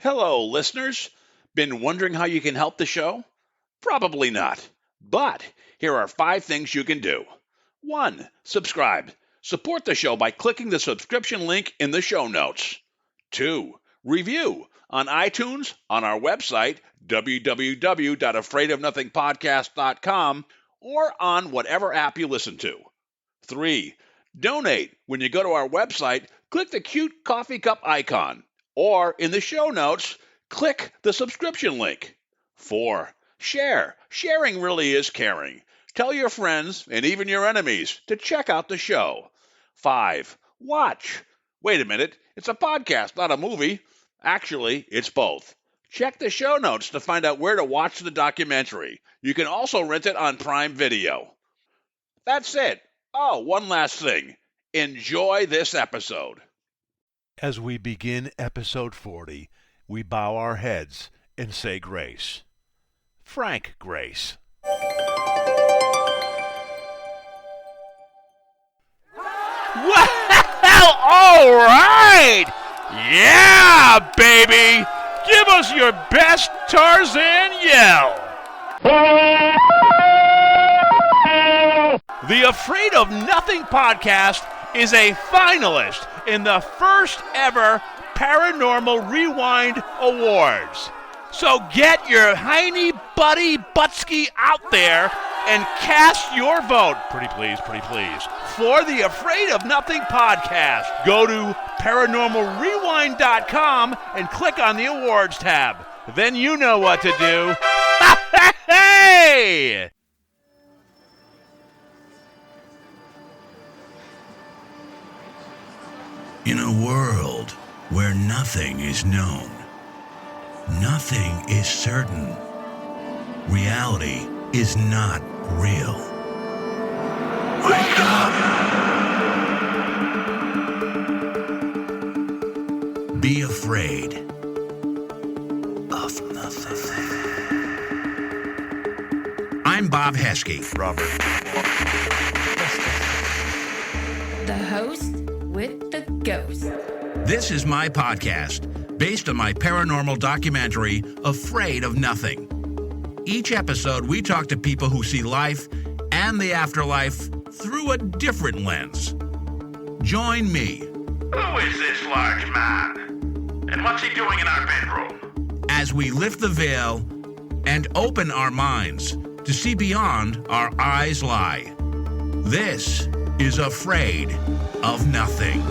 Hello, listeners. Been wondering how you can help the show? Probably not. But here are 5 things you can do. 1. Subscribe. Support the show by clicking the subscription link in the show notes. 2. Review on iTunes, on our website, www.afraidofnothingpodcast.com, or on whatever app you listen to. 3. Donate. When you go to our website, click the cute coffee cup icon. Or in the show notes, click the subscription link. 4. Share. Sharing really is caring. Tell your friends and even your enemies to check out the show. 5. Watch. Wait a minute, it's a podcast, not a movie. Actually, it's both. Check the show notes to find out where to watch the documentary. You can also rent it on Prime Video. That's it. Oh, one last thing. Enjoy this episode. As we begin episode 40, we bow our heads and say grace. Frank Grace. Well, all right! Yeah, baby! Give us your best Tarzan yell! The Afraid of Nothing podcast is a finalist in the first ever Paranormal Rewind Awards. So get your Heiny Buddy Butsky out there and cast your vote, pretty please, for the Afraid of Nothing podcast. Go to paranormalrewind.com and click on the awards tab. Then you know what to do. Hey! In a world where nothing is known, nothing is certain, reality is not real. Wake up! Be afraid of nothing. I'm Bob Heskey. Robert. The host with the ghost. This is my podcast, based on my paranormal documentary, Afraid of Nothing. Each episode, we talk to people who see life and the afterlife through a different lens. Join me. Who is this large man? And what's he doing in our bedroom? As we lift the veil and open our minds to see beyond our eyes lie. This is Afraid of Nothing.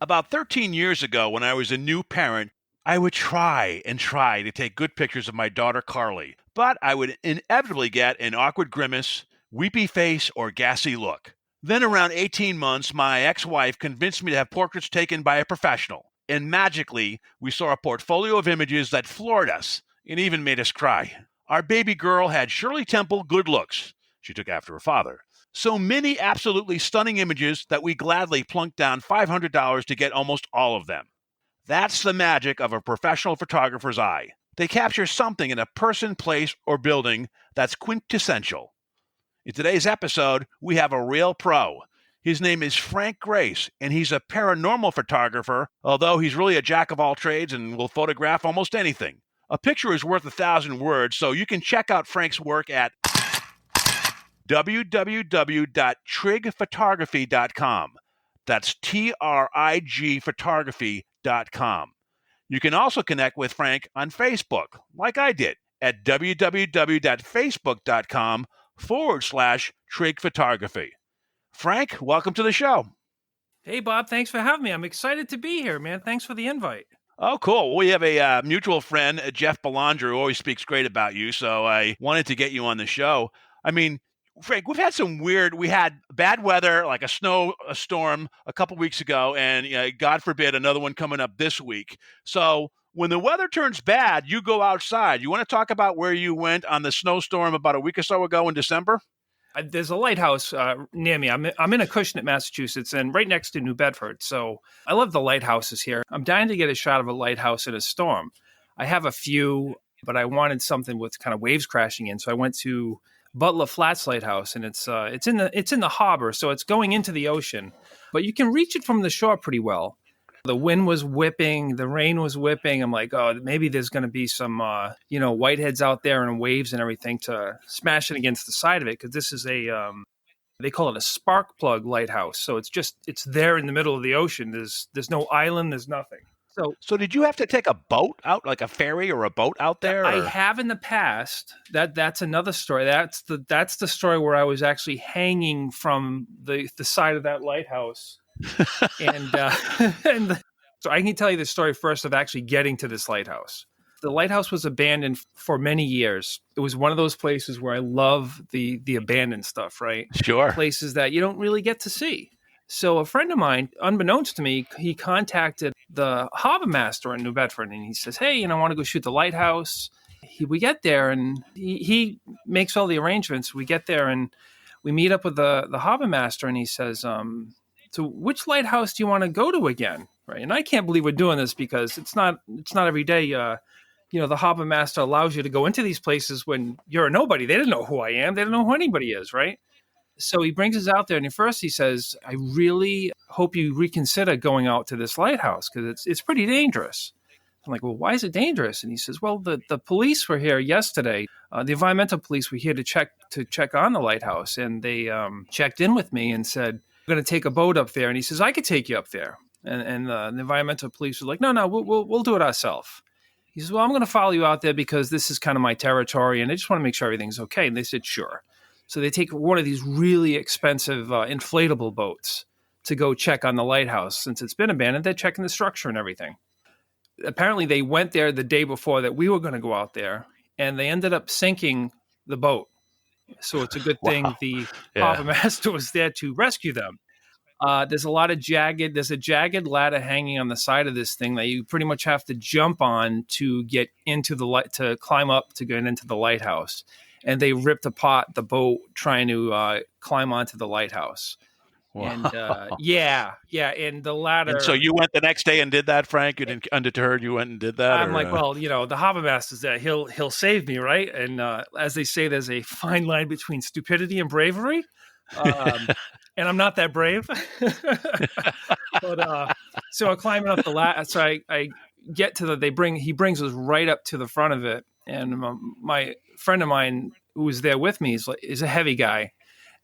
About 13 years ago, when I was a new parent, I would try to take good pictures of my daughter Carly, but I would inevitably get an awkward grimace, weepy face, or gassy look. Then around 18 months, my ex-wife convinced me to have portraits taken by a professional, and magically, we saw a portfolio of images that floored us and even made us cry. Our baby girl had Shirley Temple good looks. She took after her father. So many absolutely stunning images that we gladly plunked down $500 to get almost all of them. That's the magic of a professional photographer's eye. They capture something in a person, place, or building that's quintessential. In today's episode, we have a real pro. His name is Frank Grace, and he's a paranormal photographer, although he's really a jack of all trades and will photograph almost anything. A picture is worth 1,000 words, so you can check out Frank's work at www.trigphotography.com. That's TRIG photography.com. You can also connect with Frank on Facebook, like I did, at www.facebook.com/Trig Photography. Frank, welcome to the show. Hey, Bob, thanks for having me. I'm excited to be here, man. Thanks for the invite. Oh, cool. We have a mutual friend, Jeff Belanger, who always speaks great about you, so I wanted to get you on the show. I mean, Frank, we had bad weather, like a storm a couple weeks ago, and God forbid, another one coming up this week. So when the weather turns bad, you go outside. You want to talk about where you went on the snowstorm about a week or so ago in December? There's a lighthouse near me. I'm in Acushnet, Massachusetts, and right next to New Bedford. So I love the lighthouses here. I'm dying to get a shot of a lighthouse in a storm. I have a few but I wanted something with kind of waves crashing in. So I went to Butler Flats Lighthouse, and it's in the harbor, so it's going into the ocean, but you can reach it from the shore pretty well. The wind was whipping, the rain was whipping. I'm like, oh, maybe there's going to be some, whiteheads out there and waves and everything to smash it against the side of it. Cause this is they call it a spark plug lighthouse. So it's there in the middle of the ocean. There's no island. There's nothing. So did you have to take a boat out, like a ferry or a boat out there? I have in the past. That's another story. That's the story where I was actually hanging from the side of that lighthouse. and so I can tell you the story first of actually getting to this lighthouse. The lighthouse was abandoned for many years. It was one of those places where I love the abandoned stuff, right? Sure. Places that you don't really get to see. So a friend of mine, unbeknownst to me, he contacted the harbor master in New Bedford, and he says, hey, I want to go shoot the lighthouse. We get there, and he makes all the arrangements. We get there, and we meet up with the harbor master, and he says, so which lighthouse do you want to go to again? Right. And I can't believe we're doing this because it's not every day, the harbor master allows you to go into these places when you're a nobody. They didn't know who I am. They don't know who anybody is. Right. So he brings us out there, and at first he says, I really hope you reconsider going out to this lighthouse because it's pretty dangerous. I'm like, well, why is it dangerous? And he says, well, the police were here yesterday. The environmental police were here to check on the lighthouse, and they checked in with me and said, we're going to take a boat up there. And he says, I could take you up there. And the environmental police were like, no, we'll do it ourselves. He says, well, I'm going to follow you out there because this is kind of my territory, and I just want to make sure everything's okay. And they said, sure. So they take one of these really expensive inflatable boats to go check on the lighthouse. Since it's been abandoned, they're checking the structure and everything. Apparently, they went there the day before that we were going to go out there, and they ended up sinking the boat. So it's a good thing the harbor master was there to rescue them. There's a jagged ladder hanging on the side of this thing that you pretty much have to jump on to get into to climb up to get into the lighthouse. And they ripped apart the boat trying to climb onto the lighthouse. Wow. And and the ladder. And so you went the next day and did that, Frank? You didn't, undeterred, you went and did that? I'm like, well, the harbor master's there. He'll save me, right? And as they say, there's a fine line between stupidity and bravery. And I'm not that brave. But so I'm climbing up the ladder. So I get to he brings us right up to the front of it. And my friend of mine who was there with me is a heavy guy.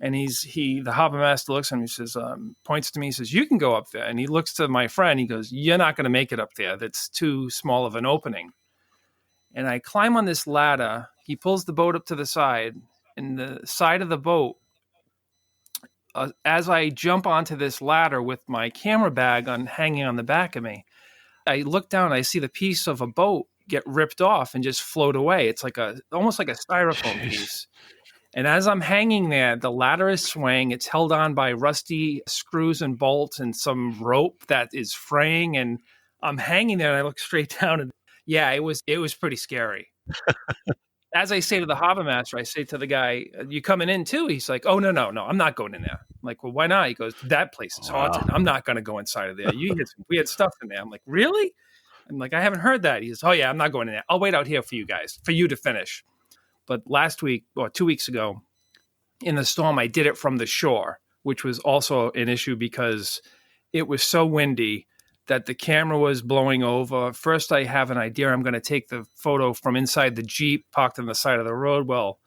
And the harbor master looks at him, he says, points to me, he says, you can go up there. And he looks to my friend, he goes, you're not going to make it up there. That's too small of an opening. And I climb on this ladder. He pulls the boat up to the side, and the side of the boat, as I jump onto this ladder with my camera bag hanging on the back of me, I look down, I see the piece of a boat get ripped off and just float away. It's almost like a styrofoam piece. And as I'm hanging there, the ladder is swaying. It's held on by rusty screws and bolts and some rope that is fraying. And I'm hanging there, and I look straight down, and it was pretty scary. As I say to the harbor master, I say to the guy, you coming in too? He's like, oh, no, I'm not going in there. I'm like, well, why not? He goes, that place is haunted. I'm not going to go inside of there. You get some weird stuff in there. I'm like, really? I'm like, I haven't heard that. He says, oh, yeah, I'm not going in there. I'll wait out here for you guys, for you to finish. But last week, or 2 weeks ago, in the storm, I did it from the shore, which was also an issue because it was so windy that the camera was blowing over. First, I have an idea. I'm going to take the photo from inside the Jeep parked on the side of the road. Well,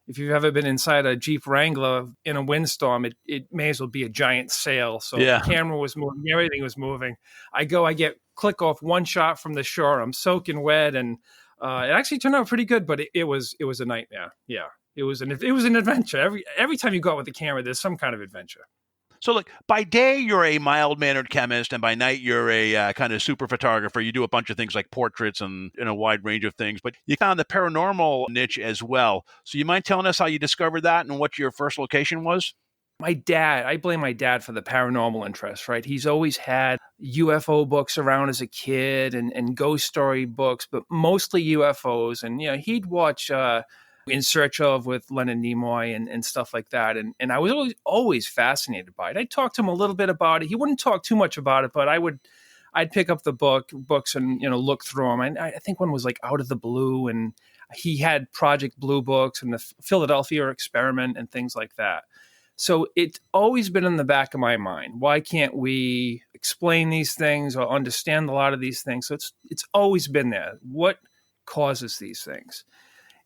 if you've ever been inside a Jeep Wrangler in a windstorm, it may as well be a giant sail. So the camera was moving, everything was moving. I get click off one shot from the shore. I'm soaking wet, and it actually turned out pretty good, but it was a nightmare. Yeah, it was an adventure. Every time you go out with the camera, there's some kind of adventure. So look, by day, you're a mild-mannered chemist, and by night, you're a kind of super photographer. You do a bunch of things like portraits and a wide range of things, but you found the paranormal niche as well. So you mind telling us how you discovered that and what your first location was? My dad, I blame my dad for the paranormal interest, right? He's always had UFO books around as a kid and ghost story books, but mostly UFOs. And, he'd watch In Search Of with Leonard Nimoy and stuff like that. And I was always fascinated by it. I talked to him a little bit about it. He wouldn't talk too much about it, but I would I'd pick up the books and, look through them. And I think one was like Out of the Blue, and he had Project Blue books and the Philadelphia Experiment and things like that. So it's always been in the back of my mind. Why can't we explain these things or understand a lot of these things? So it's always been there. What causes these things?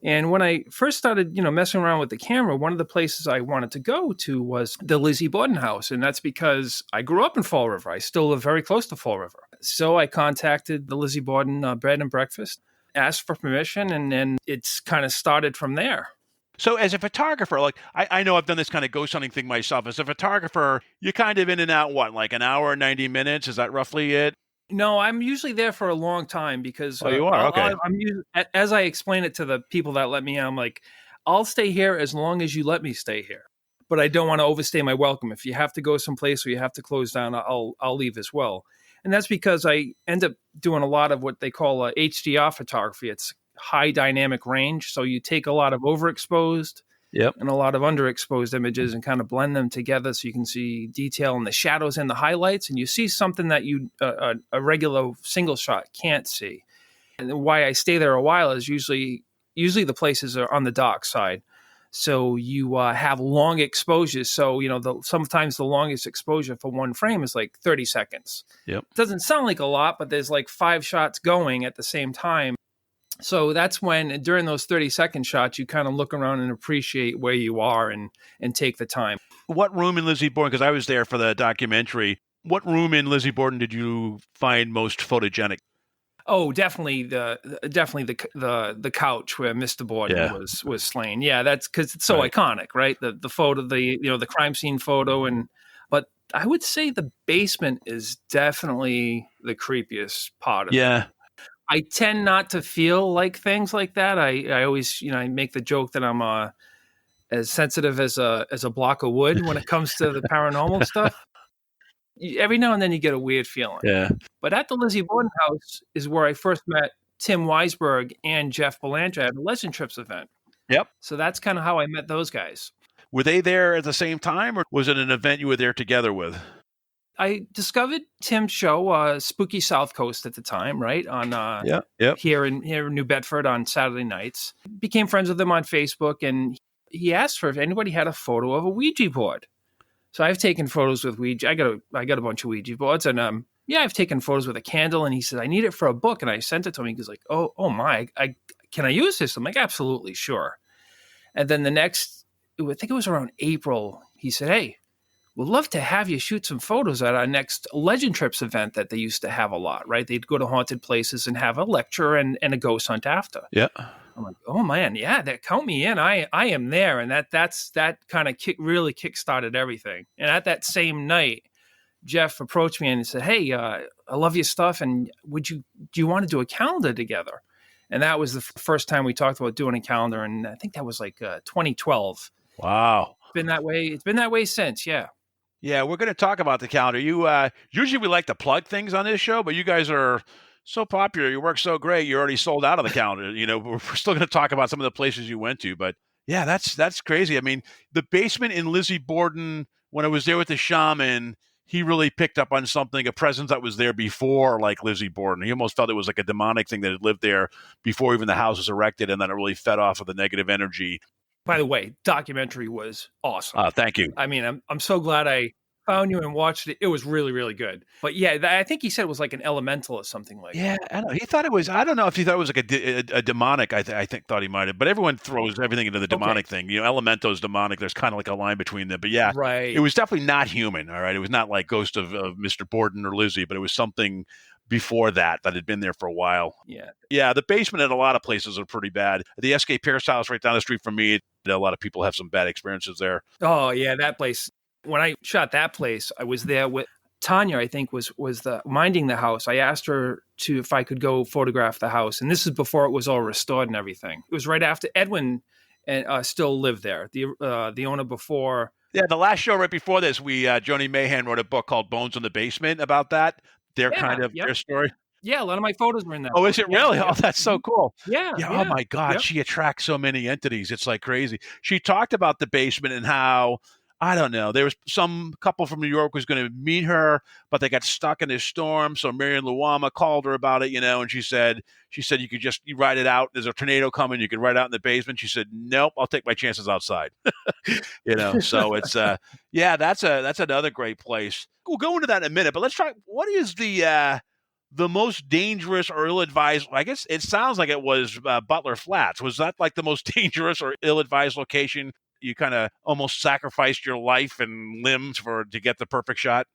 And when I first started, messing around with the camera, one of the places I wanted to go to was the Lizzie Borden house. And that's because I grew up in Fall River. I still live very close to Fall River. So I contacted the Lizzie Borden Bread and Breakfast, asked for permission, and then it's kind of started from there. So as a photographer, like I know I've done this kind of ghost hunting thing myself. As a photographer, you're kind of in and out, like an hour, 90 minutes? Is that roughly it? No, I'm usually there for a long time because you are? Okay. As I explain it to the people that let me in, I'm like, I'll stay here as long as you let me stay here, but I don't want to overstay my welcome. If you have to go someplace or you have to close down, I'll leave as well. And that's because I end up doing a lot of what they call HDR photography. It's high dynamic range. So you take a lot of overexposed and a lot of underexposed images and kind of blend them together so you can see detail in the shadows and the highlights, and you see something that you a regular single shot can't see. And why I stay there a while is usually the places are on the dark side. So you have long exposures. So, sometimes the longest exposure for one frame is like 30 seconds. Yep. It doesn't sound like a lot, but there's like 5 shots going at the same time. So that's when, during those 30-second shots, you kind of look around and appreciate where you are and take the time. What room in Lizzie Borden, because I was there for the documentary, what room in Lizzie Borden did you find most photogenic? Oh, definitely the couch where Mr. Borden was slain. Yeah, that's because it's so iconic, right? The photo, the crime scene photo, but I would say the basement is definitely the creepiest part of it. I tend not to feel like things like that. I always, I make the joke that I'm as sensitive as a block of wood when it comes to the paranormal stuff. Every now and then you get a weird feeling. Yeah. But at the Lizzie Borden house is where I first met Tim Weisberg and Jeff Belanger at a Legend Trips event. Yep. So that's kind of how I met those guys. Were they there at the same time, or was it an event you were there together with? I discovered Tim's show, Spooky South Coast at the time, right? On here in New Bedford on Saturday nights. Became friends with him on Facebook, and he asked for if anybody had a photo of a Ouija board. So I've taken photos with Ouija. I got a bunch of Ouija boards, and I've taken photos with a candle. And he said, I need it for a book, and I sent it to him. He was like, oh my, can I use this? I'm like, absolutely, sure. And then I think it was around April, he said, hey, we'd love to have you shoot some photos at our next Legend Trips event that they used to have a lot, right? They'd go to haunted places and have a lecture and a ghost hunt after. Yeah. I'm like, oh man, yeah, count me in. I am there. And that kind of really kickstarted everything. And at that same night, Jeff approached me and he said, hey, I love your stuff. And do you want to do a calendar together? And that was the first time we talked about doing a calendar. And I think that was like 2012. Wow. It's been that way since. Yeah. Yeah, we're going to talk about the calendar. You usually we like to plug things on this show, but you guys are so popular. You work so great. You're already sold out of the calendar. We're still going to talk about some of the places you went to, but yeah, that's crazy. I mean, the basement in Lizzie Borden, when I was there with the shaman, he really picked up on something, a presence that was there before, like Lizzie Borden. He almost felt it was like a demonic thing that had lived there before even the house was erected, and then it really fed off of the negative energy. By the way, documentary was awesome. Thank you. I mean, I'm so glad I found you and watched it. It was really, really good. But yeah, I think he said it was like an elemental or something like that. Yeah, I don't know. He thought it was, I don't know if he thought it was like a demonic, I think thought he might have. But everyone throws everything into the demonic thing. Elemental is demonic. There's kind of like a line between them. But yeah, right. It was definitely not human, all right? It was not like Ghost of Mr. Borden or Lizzie, but it was something before that had been there for a while. Yeah, the basement at a lot of places are pretty bad. The S.K. Pierce house right down the street from me, a lot of people have some bad experiences there. Oh, yeah, that place. When I shot that place, I was there with Tanya, I think, was minding the house. I asked her if I could go photograph the house. And this is before it was all restored and everything. It was right after Edwin still lived there, the owner before. Yeah, the last show right before this, Joni Mahan wrote a book called Bones in the Basement about that. Their story. Yeah, a lot of my photos were in that. Oh, is it really? Oh, that's so cool. Yeah. Oh my God, she attracts so many entities. It's like crazy. She talked about the basement and how I don't know. There was some couple from New York was going to meet her, but they got stuck in this storm. So Marion Luama called her about it, and she said you ride it out. There's a tornado coming. You can ride out in the basement. She said, nope, I'll take my chances outside. So it's yeah, that's another great place. We'll go into that in a minute, but let's try. What is the most dangerous or ill-advised? I guess it sounds like it was Butler Flats. Was that like the most dangerous or ill-advised location? You kind of almost sacrificed your life and limbs to get the perfect shot.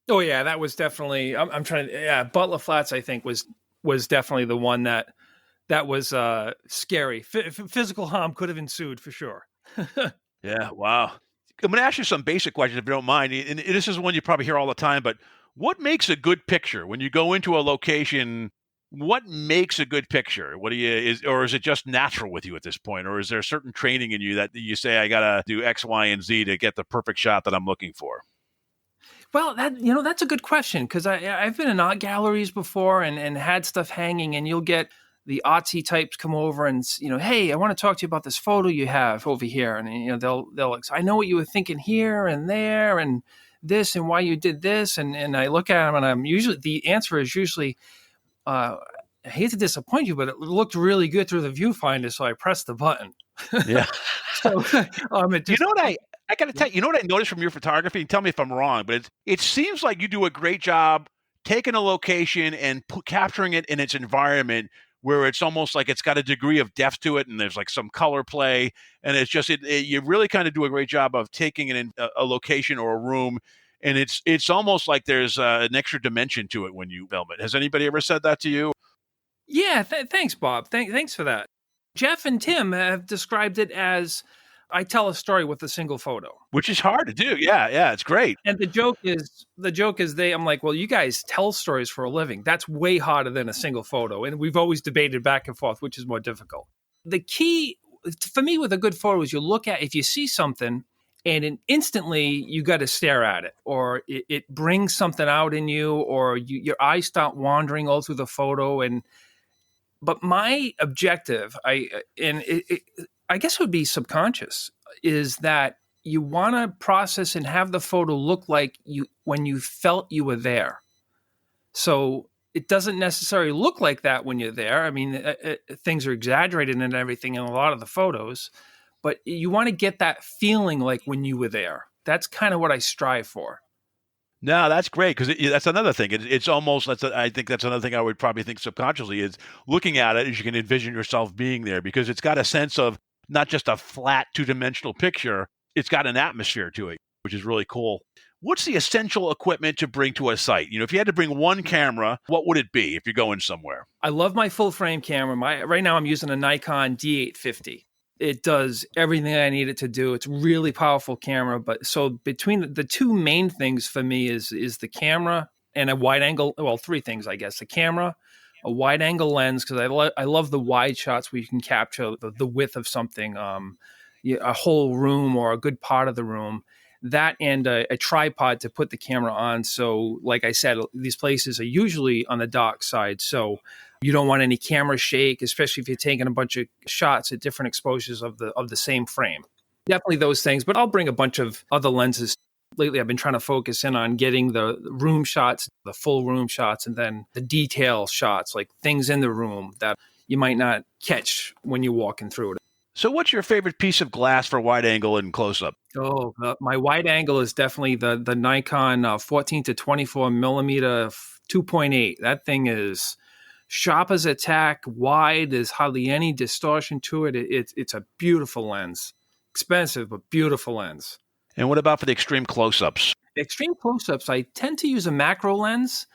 Oh yeah, that was definitely. I'm trying to. Yeah, Butler Flats, I think was definitely the one that was scary. Physical harm could have ensued for sure. Yeah. Wow. I'm going to ask you some basic questions if you don't mind. And this is one you probably hear all the time, but what makes a good picture when you go into a location? What makes a good picture? Or is it just natural with you at this point? Or is there certain training in you that you say, I got to do X, Y, and Z to get the perfect shot that I'm looking for? Well, that's a good question, because I've been in art galleries before and had stuff hanging, and you'll get the artsy types come over and, hey, I want to talk to you about this photo you have over here. And, they'll I know what you were thinking here and there and this and why you did this. And I look at them and the answer is usually, I hate to disappoint you, but it looked really good through the viewfinder, so I pressed the button. Yeah. So, I got to tell you, what I noticed from your photography, and tell me if I'm wrong, but it seems like you do a great job taking a location and capturing it in its environment, where it's almost like it's got a degree of depth to it, and there's like some color play, and it's just you really kind of do a great job of taking it in a location or a room, and it's almost like there's an extra dimension to it when you film it. Has anybody ever said that to you? Yeah, thanks, Bob. Thanks for that. Jeff and Tim have described it as I tell a story with a single photo, which is hard to do. Yeah, it's great. And the joke is I'm like, well, you guys tell stories for a living. That's way harder than a single photo, and we've always debated back and forth, which is more difficult. The key for me with a good photo is you look at, if you see something and instantly you got to stare at it, or it brings something out in you, or your eyes start wandering all through the photo. But my objective, I guess it would be subconscious, is that you want to process and have the photo look like when you felt you were there. So it doesn't necessarily look like that when you're there. I mean, things are exaggerated and everything in a lot of the photos, but you want to get that feeling like when you were there. That's kind of what I strive for. No, that's great, because that's another thing. It's almost, I think that's another thing I would probably think subconsciously, is looking at it as you can envision yourself being there, because it's got a sense of not just a flat two-dimensional picture. It's got an atmosphere to it, which is really cool. What's the essential equipment to bring to a site? If you had to bring one camera, what would it be if you're going somewhere? I love my full-frame camera. Right now I'm using a Nikon D850. It does everything I need it to do. It's a really powerful camera. But so between the two main things for me is the camera and a wide angle. Well, three things, I guess. The camera, a wide angle lens, because I love the wide shots where you can capture the width of something, a whole room or a good part of the room. That and a tripod to put the camera on. So like I said, these places are usually on the dark side. So you don't want any camera shake, especially if you're taking a bunch of shots at different exposures of the same frame. Definitely those things, but I'll bring a bunch of other lenses. Lately, I've been trying to focus in on getting the room shots, the full room shots, and then the detail shots, like things in the room that you might not catch when you're walking through it. So what's your favorite piece of glass for wide angle and close-up? Oh, my wide angle is definitely the Nikon 14 to 24 millimeter 2.8. That thing is sharp as a tack, wide. There's hardly any distortion to it. It's a beautiful lens. Expensive, but beautiful lens. And what about for the extreme close-ups? Extreme close-ups, I tend to use a macro lens.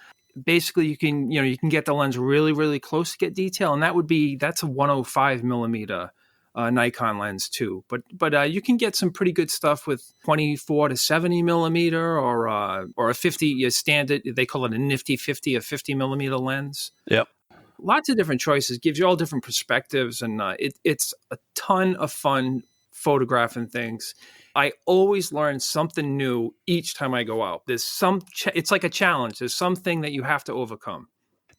Basically, you can get the lens really, really close to get detail, and that's a 105 millimeter Nikon lens too. But you can get some pretty good stuff with 24 to 70 millimeter or a 50 standard. They call it a nifty 50, a 50 millimeter lens. Yep. Lots of different choices, gives you all different perspectives, and it's a ton of fun photographing things. I always learn something new each time I go out. There's it's like a challenge. There's something that you have to overcome.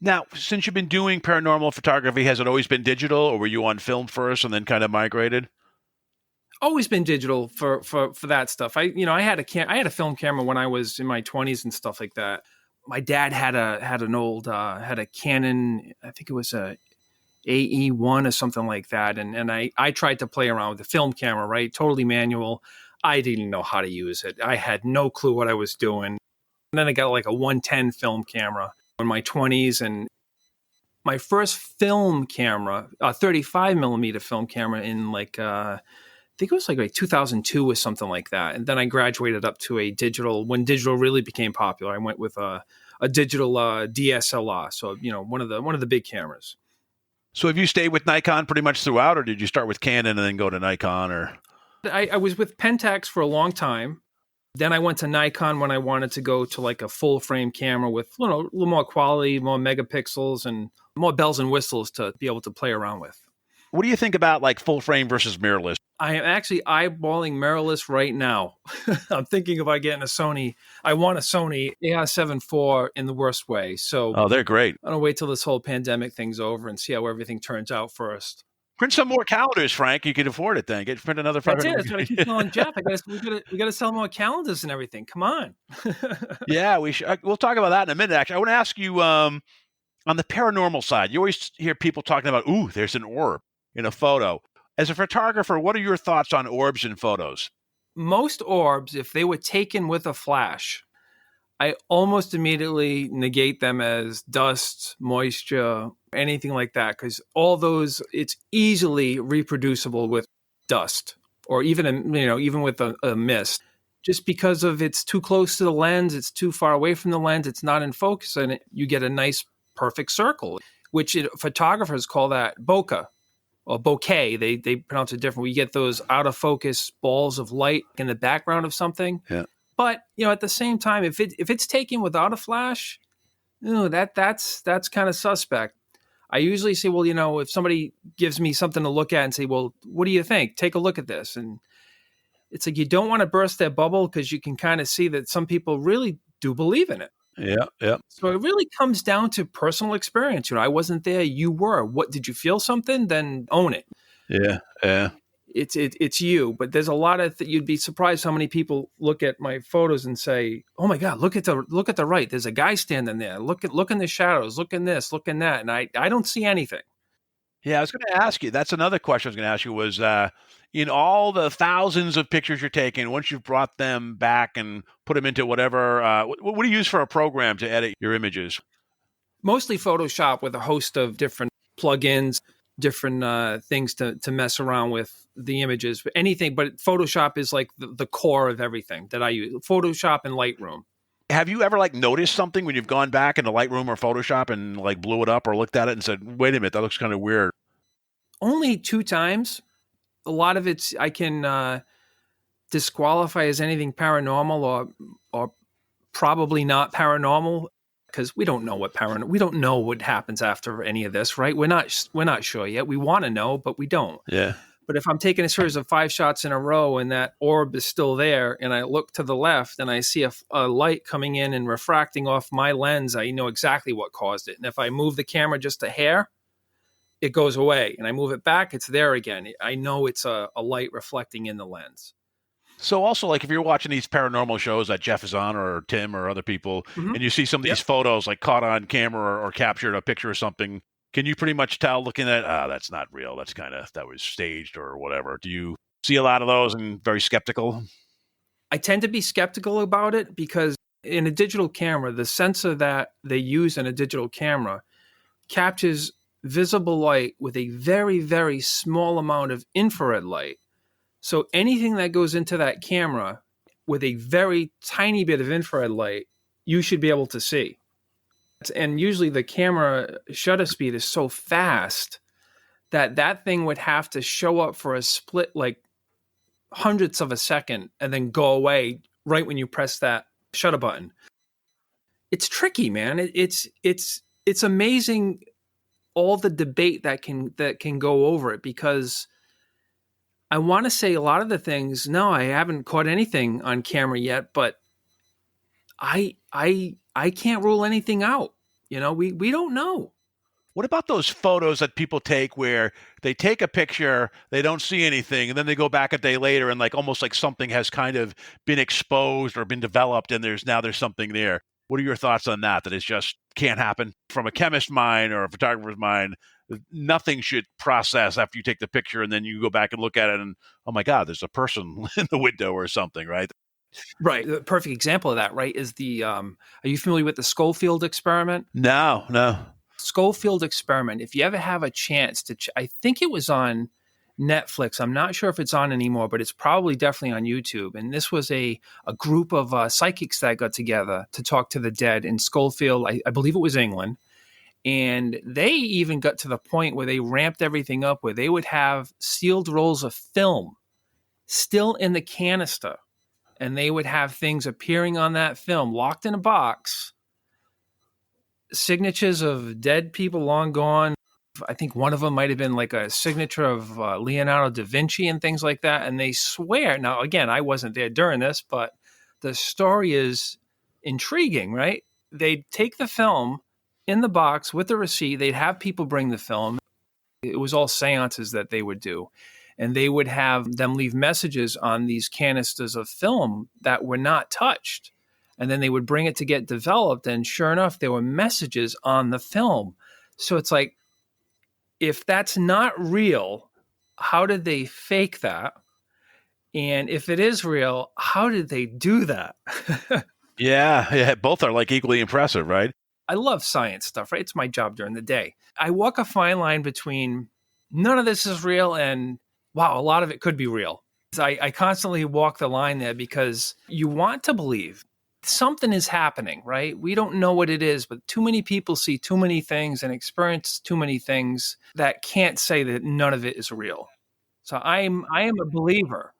Now, since you've been doing paranormal photography, has it always been digital, or were you on film first and then kind of migrated? Always been digital for that stuff. I had a film camera when I was in my 20s and stuff like that. My dad had an old had a Canon, I think it was a AE1 or something like that, and I tried to play around with the film camera, right? Totally manual. I didn't know how to use it. I had no clue what I was doing. And then I got like a 110 film camera in my 20s, and my first film camera, a 35 millimeter film camera in like I think it was like 2002 or something like that. And then I graduated up to a digital. When digital really became popular, I went with a digital DSLR. So one of the big cameras. So have you stayed with Nikon pretty much throughout, or did you start with Canon and then go to Nikon? Or I was with Pentax for a long time. Then I went to Nikon when I wanted to go to like a full frame camera with a little more quality, more megapixels, and more bells and whistles to be able to play around with. what do you think about like full frame versus mirrorless? I am actually eyeballing mirrorless right now. I'm thinking about getting a Sony. I want a Sony AR7 IV in the worst way. So Oh, they're great. I'm going to wait till this whole pandemic thing's over and see how everything turns out first. Print some more calendars, Frank. You can afford it then. Print another. That's it. That's what I keep telling Jeff. We got to sell more calendars and everything. Come on. Yeah, we should. We'll talk about that in a minute. Actually, I want to ask you on the paranormal side. You always hear people talking about, "Ooh, there's an orb in a photo." As a photographer, what are your thoughts on orbs in photos? Most orbs, if they were taken with a flash, I almost immediately negate them as dust, moisture, anything like that, because all those, it's easily reproducible with dust or even with a mist. Just because of it's too close to the lens, it's too far away from the lens, it's not in focus, and you get a nice perfect circle, which photographers call that bokeh. Or bokeh, they pronounce it different. We get those out of focus balls of light in the background of something. Yeah. But at the same time, if it's taken without a flash, that's kind of suspect. I usually say, well, if somebody gives me something to look at and say, well, what do you think? Take a look at this, and it's like you don't want to burst their bubble because you can kind of see that some people really do believe in it. Yeah. So it really comes down to personal experience. I wasn't there. You were. What did you feel something? Then own it. Yeah. It's you. But there's a lot of you'd be surprised how many people look at my photos and say, "Oh my God, look at the right. There's a guy standing there. Look in the shadows. Look in this. Look in that." And I don't see anything. Yeah, I was going to ask you. That's another question I was going to ask you was, in all the thousands of pictures you're taking, once you've brought them back and put them into whatever, what do you use for a program to edit your images? Mostly Photoshop with a host of different plugins, different things to mess around with the images. Anything, but Photoshop is like the core of everything that I use. Photoshop and Lightroom. Have you ever noticed something when you've gone back into Lightroom or Photoshop and blew it up or looked at it and said, wait a minute, that looks kind of weird? Only 2 times. A lot of it's I can disqualify as anything paranormal or probably not paranormal because we don't know we don't know what happens after any of this, right? We're not sure yet. We want to know, but we don't. Yeah. But if I'm taking a series of 5 shots in a row and that orb is still there and I look to the left and I see a light coming in and refracting off my lens, I know exactly what caused it. And if I move the camera just a hair, it goes away. And I move it back, it's there again. I know it's a light reflecting in the lens. So also, if you're watching these paranormal shows that Jeff is on or Tim or other people, and you see some of these photos caught on camera or captured a picture or something, can you pretty much tell looking at, that's not real. That was staged or whatever. Do you see a lot of those and very skeptical? I tend to be skeptical about it because in a digital camera, the sensor that they use in a digital camera captures visible light with a very, very small amount of infrared light. So anything that goes into that camera with a very tiny bit of infrared light, you should be able to see. And usually the camera shutter speed is so fast that thing would have to show up for a split, hundredths of a second, and then go away right when you press that shutter button. It's tricky, man. It's amazing all the debate that can go over it because I want to say a lot of the things. No, I haven't caught anything on camera yet, but I can't rule anything out. We don't know. What about those photos that people take where they take a picture, they don't see anything, and then they go back a day later and like almost like something has kind of been exposed or been developed and there's something there. What are your thoughts on that? That it just can't happen from a chemist's mind or a photographer's mind. Nothing should process after you take the picture and then you go back and look at it and, oh my God, there's a person in the window or something, right? Right. The perfect example of that, right, is are you familiar with the Schofield experiment? No. Schofield experiment. If you ever have a chance to, I think it was on Netflix. I'm not sure if it's on anymore, but it's probably definitely on YouTube. And this was a group of psychics that got together to talk to the dead in Schofield. I believe it was England. And they even got to the point where they ramped everything up, where they would have sealed rolls of film still in the canister. And they would have things appearing on that film, locked in a box, signatures of dead people long gone. I think one of them might have been like a signature of Leonardo da Vinci and things like that. And they swear, now again, I wasn't there during this, but the story is intriguing, right? They'd take the film in the box with the receipt. They'd have people bring the film. It was all seances that they would do. And they would have them leave messages on these canisters of film that were not touched. And then they would bring it to get developed. And sure enough, there were messages on the film. So it's like, if that's not real, how did they fake that? And if it is real, how did they do that? Yeah, both are like equally impressive, right? I love science stuff, right? It's my job during the day. I walk a fine line between none of this is real and, wow, a lot of it could be real. I constantly walk the line there because you want to believe something is happening, right? We don't know what it is, but too many people see too many things and experience too many things that can't say that none of it is real. So I am a believer.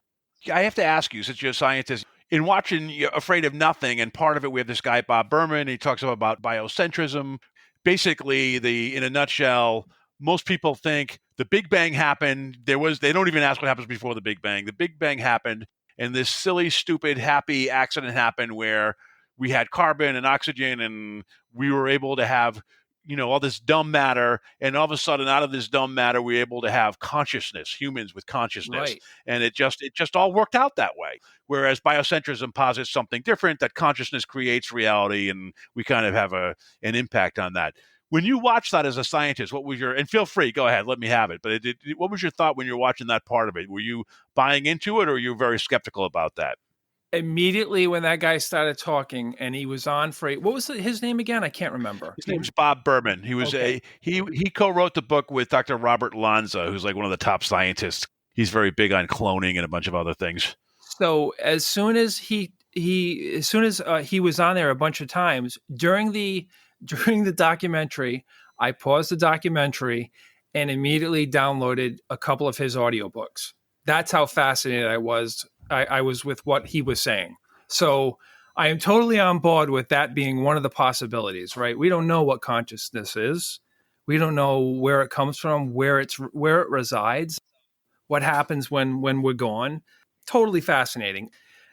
I have to ask you, since you're a scientist, in watching You're Afraid of Nothing, and part of it, we have this guy, Bob Berman, he talks about biocentrism. Basically, in a nutshell, most people think the Big Bang happened. They don't even ask what happens before the Big Bang. The Big Bang happened, and this silly, stupid, happy accident happened where we had carbon and oxygen, and we were able to have, all this dumb matter, and all of a sudden, out of this dumb matter, we're able to have consciousness, humans with consciousness, Right. and it just all worked out that way. Whereas biocentrism posits something different, that consciousness creates reality, and we kind of have an impact on that. When you watch that as a scientist, what was and feel free, go ahead, let me have it. But what was your thought when you were watching that part of it? Were you buying into it, or were you very skeptical about that? Immediately when that guy started talking and he was on for what was his name again? I can't remember. His name's Bob Berman. He was he co-wrote the book with Dr. Robert Lanza, who's like one of the top scientists. He's very big on cloning and a bunch of other things. So as soon as he was on there a bunch of times during the documentary, I paused the documentary and immediately downloaded a couple of his audiobooks. That's how fascinated I was. I was with what he was saying. So I am totally on board with that being one of the possibilities, right? We don't know what consciousness is. We don't know where it comes from, where it resides, what happens when we're gone. Totally fascinating.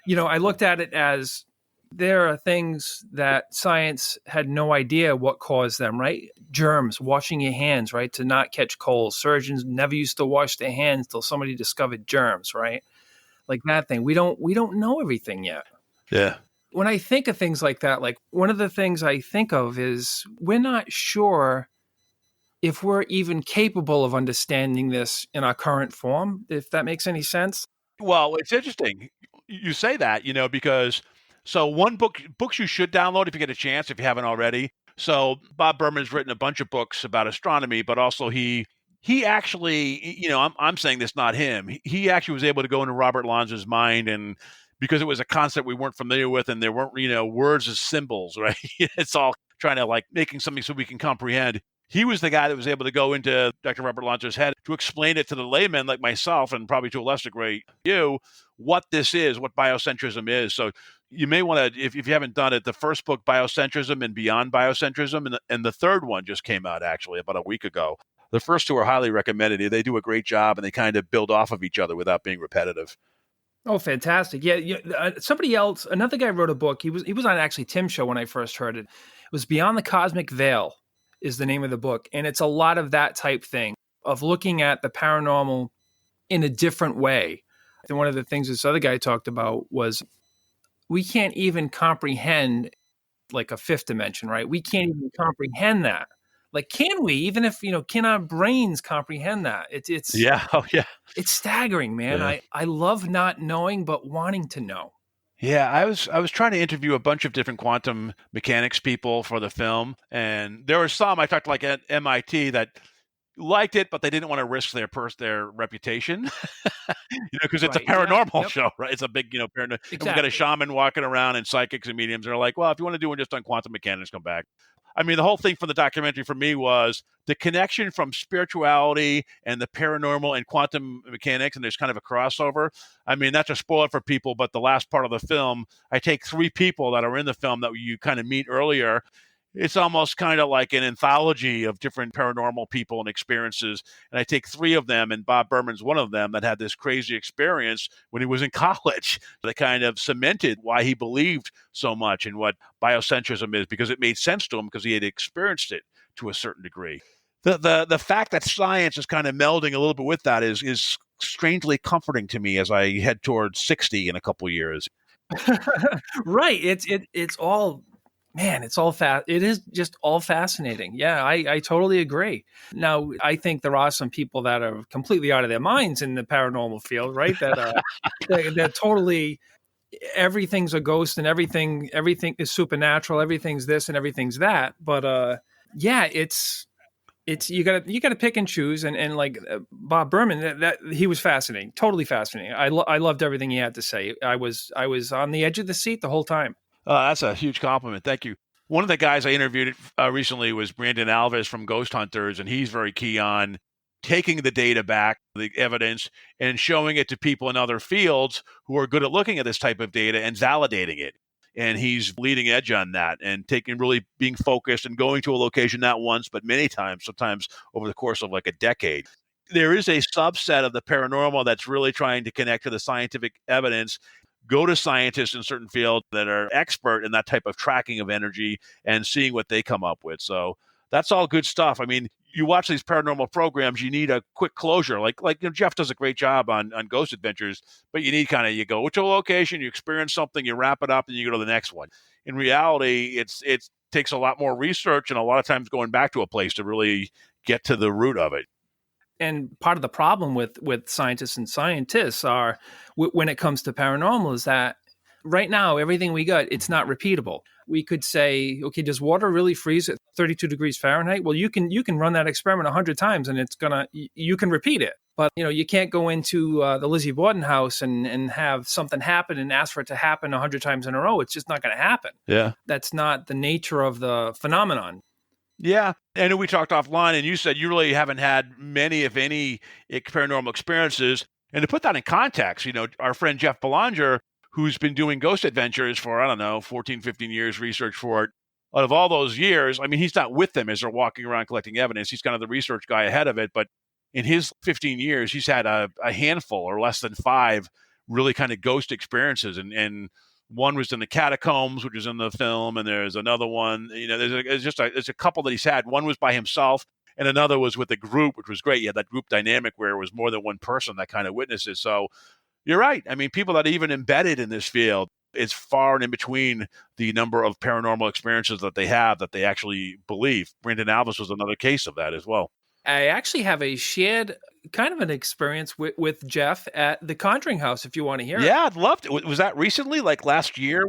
I looked at it as there are things that science had no idea what caused them, right? Germs, washing your hands, right? To not catch colds. Surgeons never used to wash their hands till somebody discovered germs, right? Like that thing. We don't know everything yet. Yeah. When I think of things like that, like one of the things I think of is we're not sure if we're even capable of understanding this in our current form, if that makes any sense. Well, it's interesting you say that, because one books you should download if you get a chance, if you haven't already. So Bob Berman's written a bunch of books about astronomy, but also he actually, I'm saying this, not him. He actually was able to go into Robert Lanza's mind, and because it was a concept we weren't familiar with, and there weren't, words as symbols, right? It's all trying to like making something so we can comprehend. He was the guy that was able to go into Dr. Robert Lanza's head to explain it to the layman like myself, and probably to a lesser degree you, what this is, what biocentrism is. So you may want to, if you haven't done it, the first book, Biocentrism and Beyond Biocentrism, and the third one just came out actually about a week ago. The first two are highly recommended. They do a great job, and they kind of build off of each other without being repetitive. Oh, fantastic. Yeah. Somebody else, another guy wrote a book. He was on actually Tim's show when I first heard it. It was Beyond the Cosmic Veil. is the name of the book. And it's a lot of that type thing of looking at the paranormal in a different way. And one of the things this other guy talked about was we can't even comprehend like a fifth dimension, right? We can't even comprehend that. Like, can we? Even if, can our brains comprehend that? It's Yeah. Oh, yeah. It's staggering, man. Yeah. I love not knowing, but wanting to know. Yeah, I was trying to interview a bunch of different quantum mechanics people for the film, and there were some I talked to, like at MIT, that liked it, but they didn't want to risk their reputation, because it's a Right, yeah, paranormal yep. show, right? It's a big, paranormal. And we got a Exactly. shaman walking around and psychics and mediums. They're like, well, if you want to do one just on quantum mechanics, come back. I mean, the whole thing for the documentary for me was the connection from spirituality and the paranormal and quantum mechanics, and there's kind of a crossover. I mean, not to spoil it for people, but the last part of the film, I take 3 people that are in the film that you kind of meet earlier. It's almost kind of like an anthology of different paranormal people and experiences. And I take 3 of them, and Bob Berman's one of them, that had this crazy experience when he was in college that kind of cemented why he believed so much in what biocentrism is, because it made sense to him because he had experienced it to a certain degree. The fact that science is kind of melding a little bit with that is strangely comforting to me as I head towards 60 in a couple of years. Right. It's all, man, it's all it is just all fascinating. Yeah, I totally agree. Now, I think there are some people that are completely out of their minds in the paranormal field, right? That they're totally, everything's a ghost and everything is supernatural, everything's this and everything's that. But yeah, it's you gotta pick and choose, and like Bob Berman, that he was fascinating, totally fascinating. I loved everything he had to say. I was on the edge of the seat the whole time. That's a huge compliment. Thank you. One of the guys I interviewed recently was Brandon Alves from Ghost Hunters, and he's very key on taking the data back, the evidence, and showing it to people in other fields who are good at looking at this type of data and validating it. And he's leading edge on that and really being focused and going to a location not once, but many times, sometimes over the course of like a decade. There is a subset of the paranormal that's really trying to connect to the scientific evidence. Go to scientists in certain fields that are expert in that type of tracking of energy and seeing what they come up with. So that's all good stuff. I mean, you watch these paranormal programs, you need a quick closure. Like Jeff does a great job on Ghost Adventures, but you need you go to a location, you experience something, you wrap it up, and you go to the next one. In reality, it takes a lot more research and a lot of times going back to a place to really get to the root of it. And part of the problem with scientists are when it comes to paranormal is that right now, everything we got, it's not repeatable. We could say, okay, does water really freeze at 32 degrees Fahrenheit? Well, you can run that experiment 100 times and you can repeat it. But, you can't go into the Lizzie Borden house and have something happen and ask for it to happen 100 times in a row. It's just not going to happen. Yeah. That's not the nature of the phenomenon. Yeah. I know we talked offline, and you said you really haven't had many, if any, paranormal experiences. And to put that in context, our friend Jeff Belanger, who's been doing Ghost Adventures for, 14, 15 years, research for it. Out of all those years, I mean, he's not with them as they're walking around collecting evidence. He's kind of the research guy ahead of it. But in his 15 years, he's had a handful or less than 5 really kind of ghost experiences. And one was in the catacombs, which is in the film. And there's another one, there's a couple that he's had. One was by himself, and another was with a group, which was great. You had that group dynamic where it was more than one person that kind of witnesses. So you're right. I mean, people that are even embedded in this field, it's far and in between the number of paranormal experiences that they have that they actually believe. Brandon Alves was another case of that as well. I actually have a shared kind of an experience with Jeff at the Conjuring House, if you want to hear it. Yeah, I'd love to. Was that recently, like last year?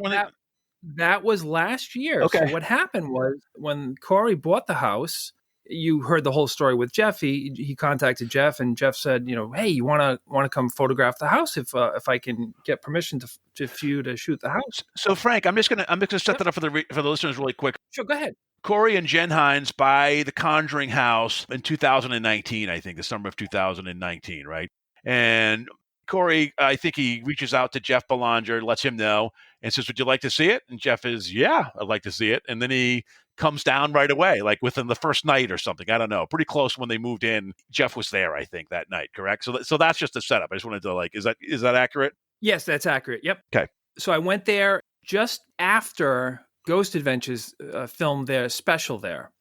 That was last year. Okay. So what happened was when Corey bought the house, you heard the whole story with Jeff. He contacted Jeff, and Jeff said, hey, you want to come photograph the house if I can get permission for you to shoot the house. So Frank, I'm just gonna set that up for the listeners really quick. Sure, go ahead. Corey and Jen Hines buy the Conjuring House in 2019, I think, the summer of 2019, right? And Corey, I think he reaches out to Jeff Belanger, lets him know, and says, would you like to see it? And Jeff is, yeah, I'd like to see it. And then he comes down right away, like within the first night or something. I don't know. Pretty close when they moved in. Jeff was there, I think, that night, correct? So that's just a setup. I just wanted to is that accurate? Yes, that's accurate. Yep. Okay. So I went there just after Ghost Adventures filmed their special there.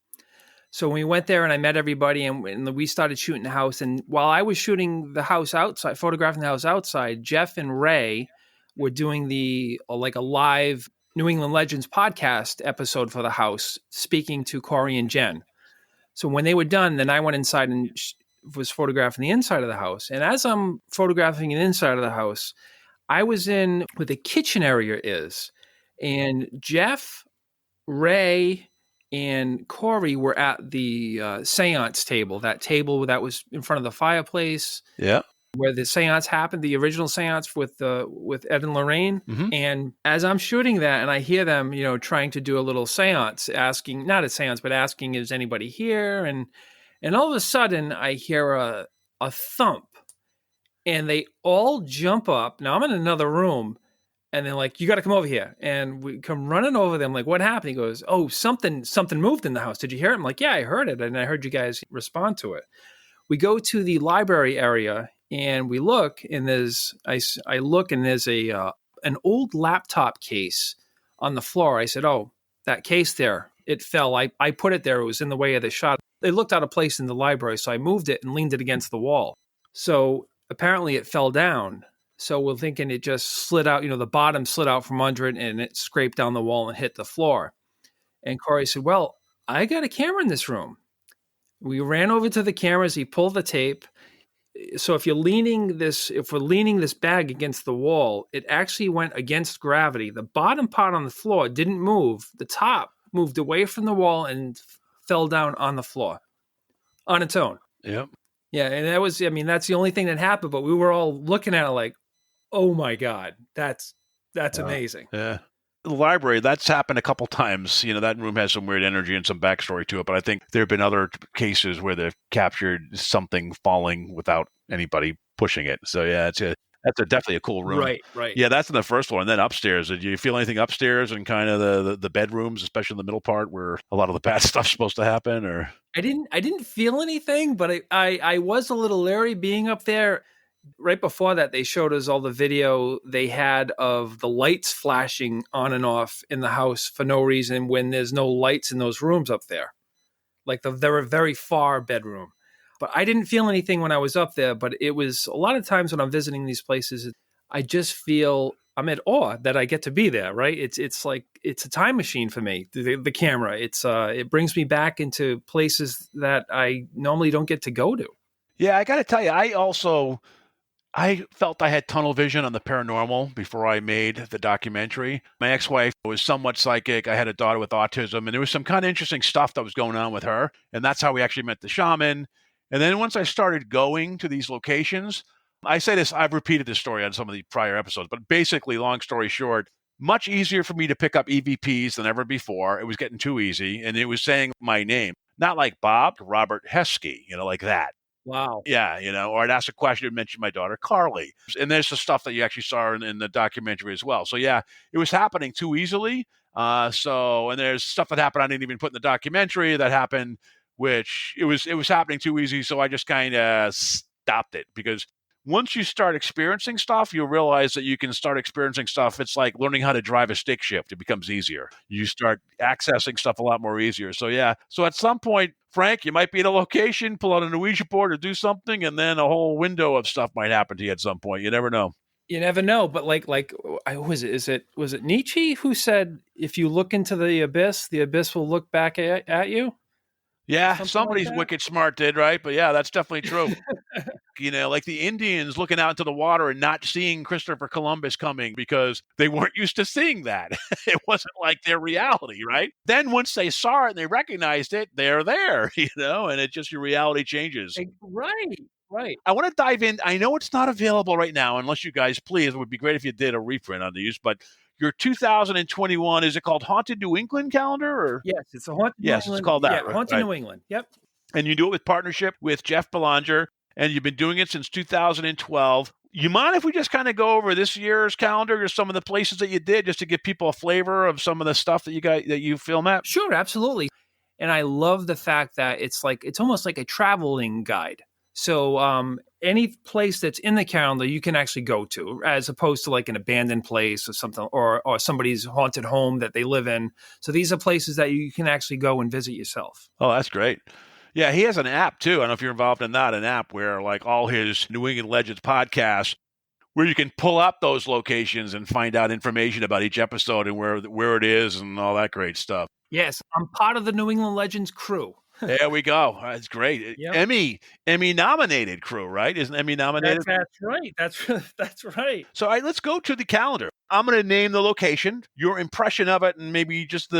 So we went there and I met everybody and we started shooting the house. And while I was shooting the house outside, photographing the house outside, Jeff and Ray were doing like a live New England Legends podcast episode for the house, speaking to Corey and Jen. So when they were done, then I went inside and was photographing the inside of the house. And as I'm photographing the inside of the house, I was in where the kitchen area is. And Jeff, Ray, and Corey were at the seance table, that table that was in front of the fireplace. Yeah. Where the seance happened, the original seance with Ed and Lorraine. Mhm. And as I'm shooting that and I hear them, trying to do a little seance, asking, not a seance, but asking, is anybody here? And all of a sudden I hear a thump and they all jump up. Now I'm in another room. And they're like, you got to come over here. And we come running over them. Like, what happened? He goes, oh, something moved in the house. Did you hear it? I'm like, yeah, I heard it. And I heard you guys respond to it. We go to the library area and we look and I look and there's an old laptop case on the floor. I said, oh, that case there, it fell. I put it there. It was in the way of the shot. It looked out of place in the library. So I moved it and leaned it against the wall. So apparently it fell down. So we're thinking it just slid out, the bottom slid out from under it and it scraped down the wall and hit the floor. And Corey said, well, I got a camera in this room. We ran over to the cameras. He pulled the tape. So if we're leaning this bag against the wall, it actually went against gravity. The bottom part on the floor didn't move. The top moved away from the wall and fell down on the floor on its own. Yep. Yeah. And that's the only thing that happened, but we were all looking at it like, oh my God, that's amazing. Yeah. The library, that's happened a couple times. That room has some weird energy and some backstory to it, but I think there have been other cases where they've captured something falling without anybody pushing it. So yeah, that's definitely a cool room. Right. Yeah, that's in the first floor. And then upstairs, did you feel anything upstairs and kind of the bedrooms, especially in the middle part where a lot of the bad stuff's supposed to happen? Or I didn't feel anything, but I was a little leery being up there. Right before that, they showed us all the video they had of the lights flashing on and off in the house for no reason when there's no lights in those rooms up there. Like they're a very far bedroom. But I didn't feel anything when I was up there. But it was a lot of times when I'm visiting these places, I just feel I'm at awe that I get to be there, right? It's like it's a time machine for me, the camera. It brings me back into places that I normally don't get to go to. yeah, I got to tell you, I felt I had tunnel vision on the paranormal before I made the documentary. My ex-wife was somewhat psychic. I had a daughter with autism, and there was some kind of interesting stuff that was going on with her. And that's how we actually met the shaman. And then once I started going to these locations, I say this, I've repeated this story on some of the prior episodes, but basically, long story short, much easier for me to pick up EVPs than ever before. It was getting too easy, and it was saying my name. Not like Bob, Robert Heskey, like that. Wow. Yeah, or I'd ask a question and mention my daughter, Carly. And there's the stuff that you actually saw in the documentary as well. So, yeah, it was happening too easily. And there's stuff that happened I didn't even put in the documentary that happened, which it was happening too easy. So I just kind of stopped it because once you start experiencing stuff, you'll realize that you can start experiencing stuff. It's like learning how to drive a stick shift. It becomes easier. You start accessing stuff a lot more easier. So, yeah. So at some point, Frank, you might be in a location, pull out a Ouija board or do something, and then a whole window of stuff might happen to you at some point. You never know. You never know. But was it Nietzsche who said, if you look into the abyss will look back at you? Yeah, Something somebody's like that? wicked smart did, right? But yeah, that's definitely true. Like the Indians looking out into the water and not seeing Christopher Columbus coming because they weren't used to seeing that. It wasn't like their reality, right? Then once they saw it and they recognized it, they're there, and it just your reality changes. Right. I want to dive in. I know it's not available right now, unless you guys please. It would be great if you did a reprint on these, but your 2021, is it called Haunted New England calendar? Or? Yes, it's a Haunted New Yes, England. it's called that. Yeah, right? Haunted New England. Yep. And you do it with partnership with Jeff Belanger, and you've been doing it since 2012. You mind if we just kind of go over this year's calendar or some of the places that you did just to give people a flavor of some of the stuff that you film at? Sure, absolutely. And I love the fact that it's almost like a traveling guide. So any place that's in the calendar you can actually go to, as opposed to like an abandoned place or something, or somebody's haunted home that they live in. So these are places that you can actually go and visit yourself. Oh, that's great. Yeah, he has an app too. I don't know if you're involved in that, an app where like all his New England Legends podcasts, where you can pull up those locations and find out information about each episode and where it is and all that great stuff. Yes, I'm part of the New England Legends crew. There we go. That's great. Yep. Emmy nominated crew, right? Isn't Emmy nominated? That's right. That's right. So let's go to the calendar. I'm going to name the location, your impression of it, and maybe just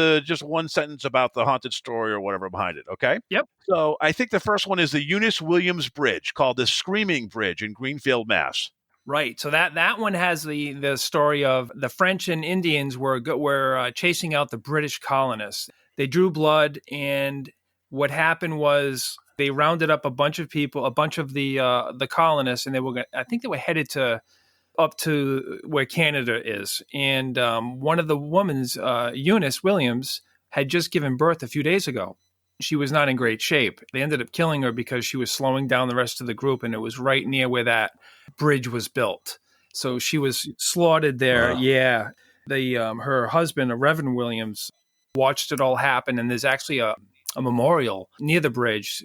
one sentence about the haunted story or whatever behind it. Okay. Yep. So I think the first one is the Eunice Williams Bridge, called the Screaming Bridge in Greenfield, Mass. Right. So that one has the story of the French and Indians were chasing out the British colonists. They drew blood, and what happened was they rounded up a bunch of people, a bunch of the colonists, and I think they were headed up to where Canada is. And one of the women's, Eunice Williams, had just given birth a few days ago. She was not in great shape. They ended up killing her because she was slowing down the rest of the group, and it was right near where that bridge was built. So she was slaughtered there. Wow. Yeah. Her husband, Reverend Williams, watched it all happen, and there's actually a memorial near the bridge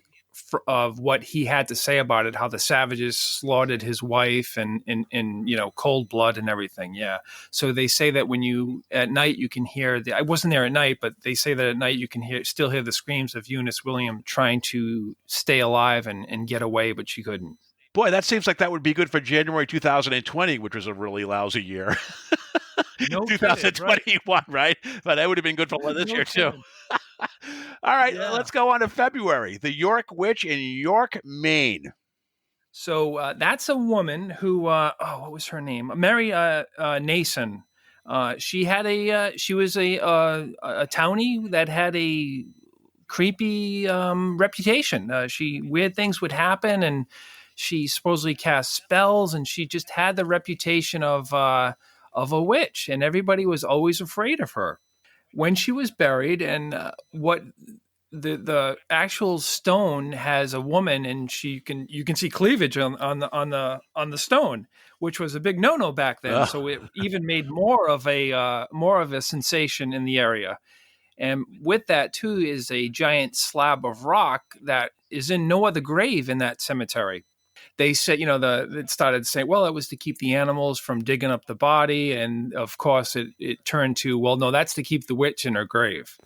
of what he had to say about it, how the savages slaughtered his wife and cold blood and everything. Yeah. So they say that at night you can hear I wasn't there at night, but they say that at night you can still hear the screams of Eunice Williams trying to stay alive and get away, but she couldn't. Boy, that seems like that would be good for January 2020, which was a really lousy year. No 2021, right? But that would have been good for this year too. All right, let's go on to February. The York Witch in York, Maine. So that's a woman who, what was her name? Mary Nason. She was a townie that had a creepy reputation. Weird things would happen, and she supposedly cast spells, and she just had the reputation of a witch, and everybody was always afraid of her. When she was buried, and what the actual stone has a woman, and you can see cleavage on the stone, which was a big no-no back then. Ugh. So it even made more of a sensation in the area. And with that too is a giant slab of rock that is in no other grave in that cemetery. They said, it started saying, well, it was to keep the animals from digging up the body. And of course, it turned to, well, no, that's to keep the witch in her grave.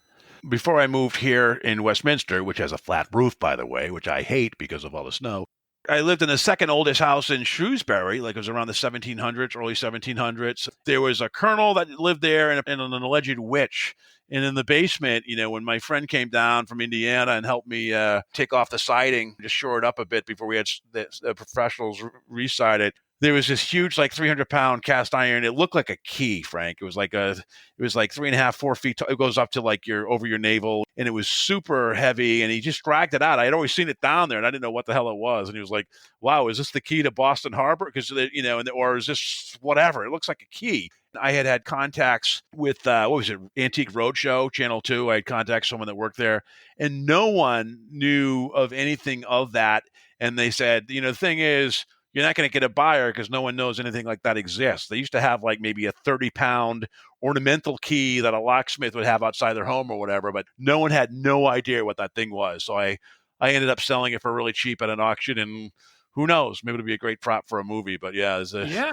Before I moved here in Westminster, which has a flat roof, by the way, which I hate because of all the snow, I lived in the second oldest house in Shrewsbury, like it was around the 1700s, early 1700s. There was a colonel that lived there and an alleged witch. And in the basement, when my friend came down from Indiana and helped me take off the siding, just shore it up a bit before we had the professionals re-side it, there was this huge, like 300-pound cast iron. It looked like a key, Frank. It was like 3.5, 4 feet tall. It goes up to like over your navel, and it was super heavy. And he just dragged it out. I had always seen it down there, and I didn't know what the hell it was. And he was like, "Wow, is this the key to Boston Harbor? Because or is this whatever? It looks like a key." I had contacts with Antique Roadshow, Channel 2. I had contacts someone that worked there, and no one knew of anything of that. And they said, the thing is, you're not going to get a buyer because no one knows anything like that exists. They used to have like maybe a 30-pound ornamental key that a locksmith would have outside their home or whatever, but no one had no idea what that thing was. So I ended up selling it for really cheap at an auction, and who knows? Maybe it'll be a great prop for a movie. But yeah,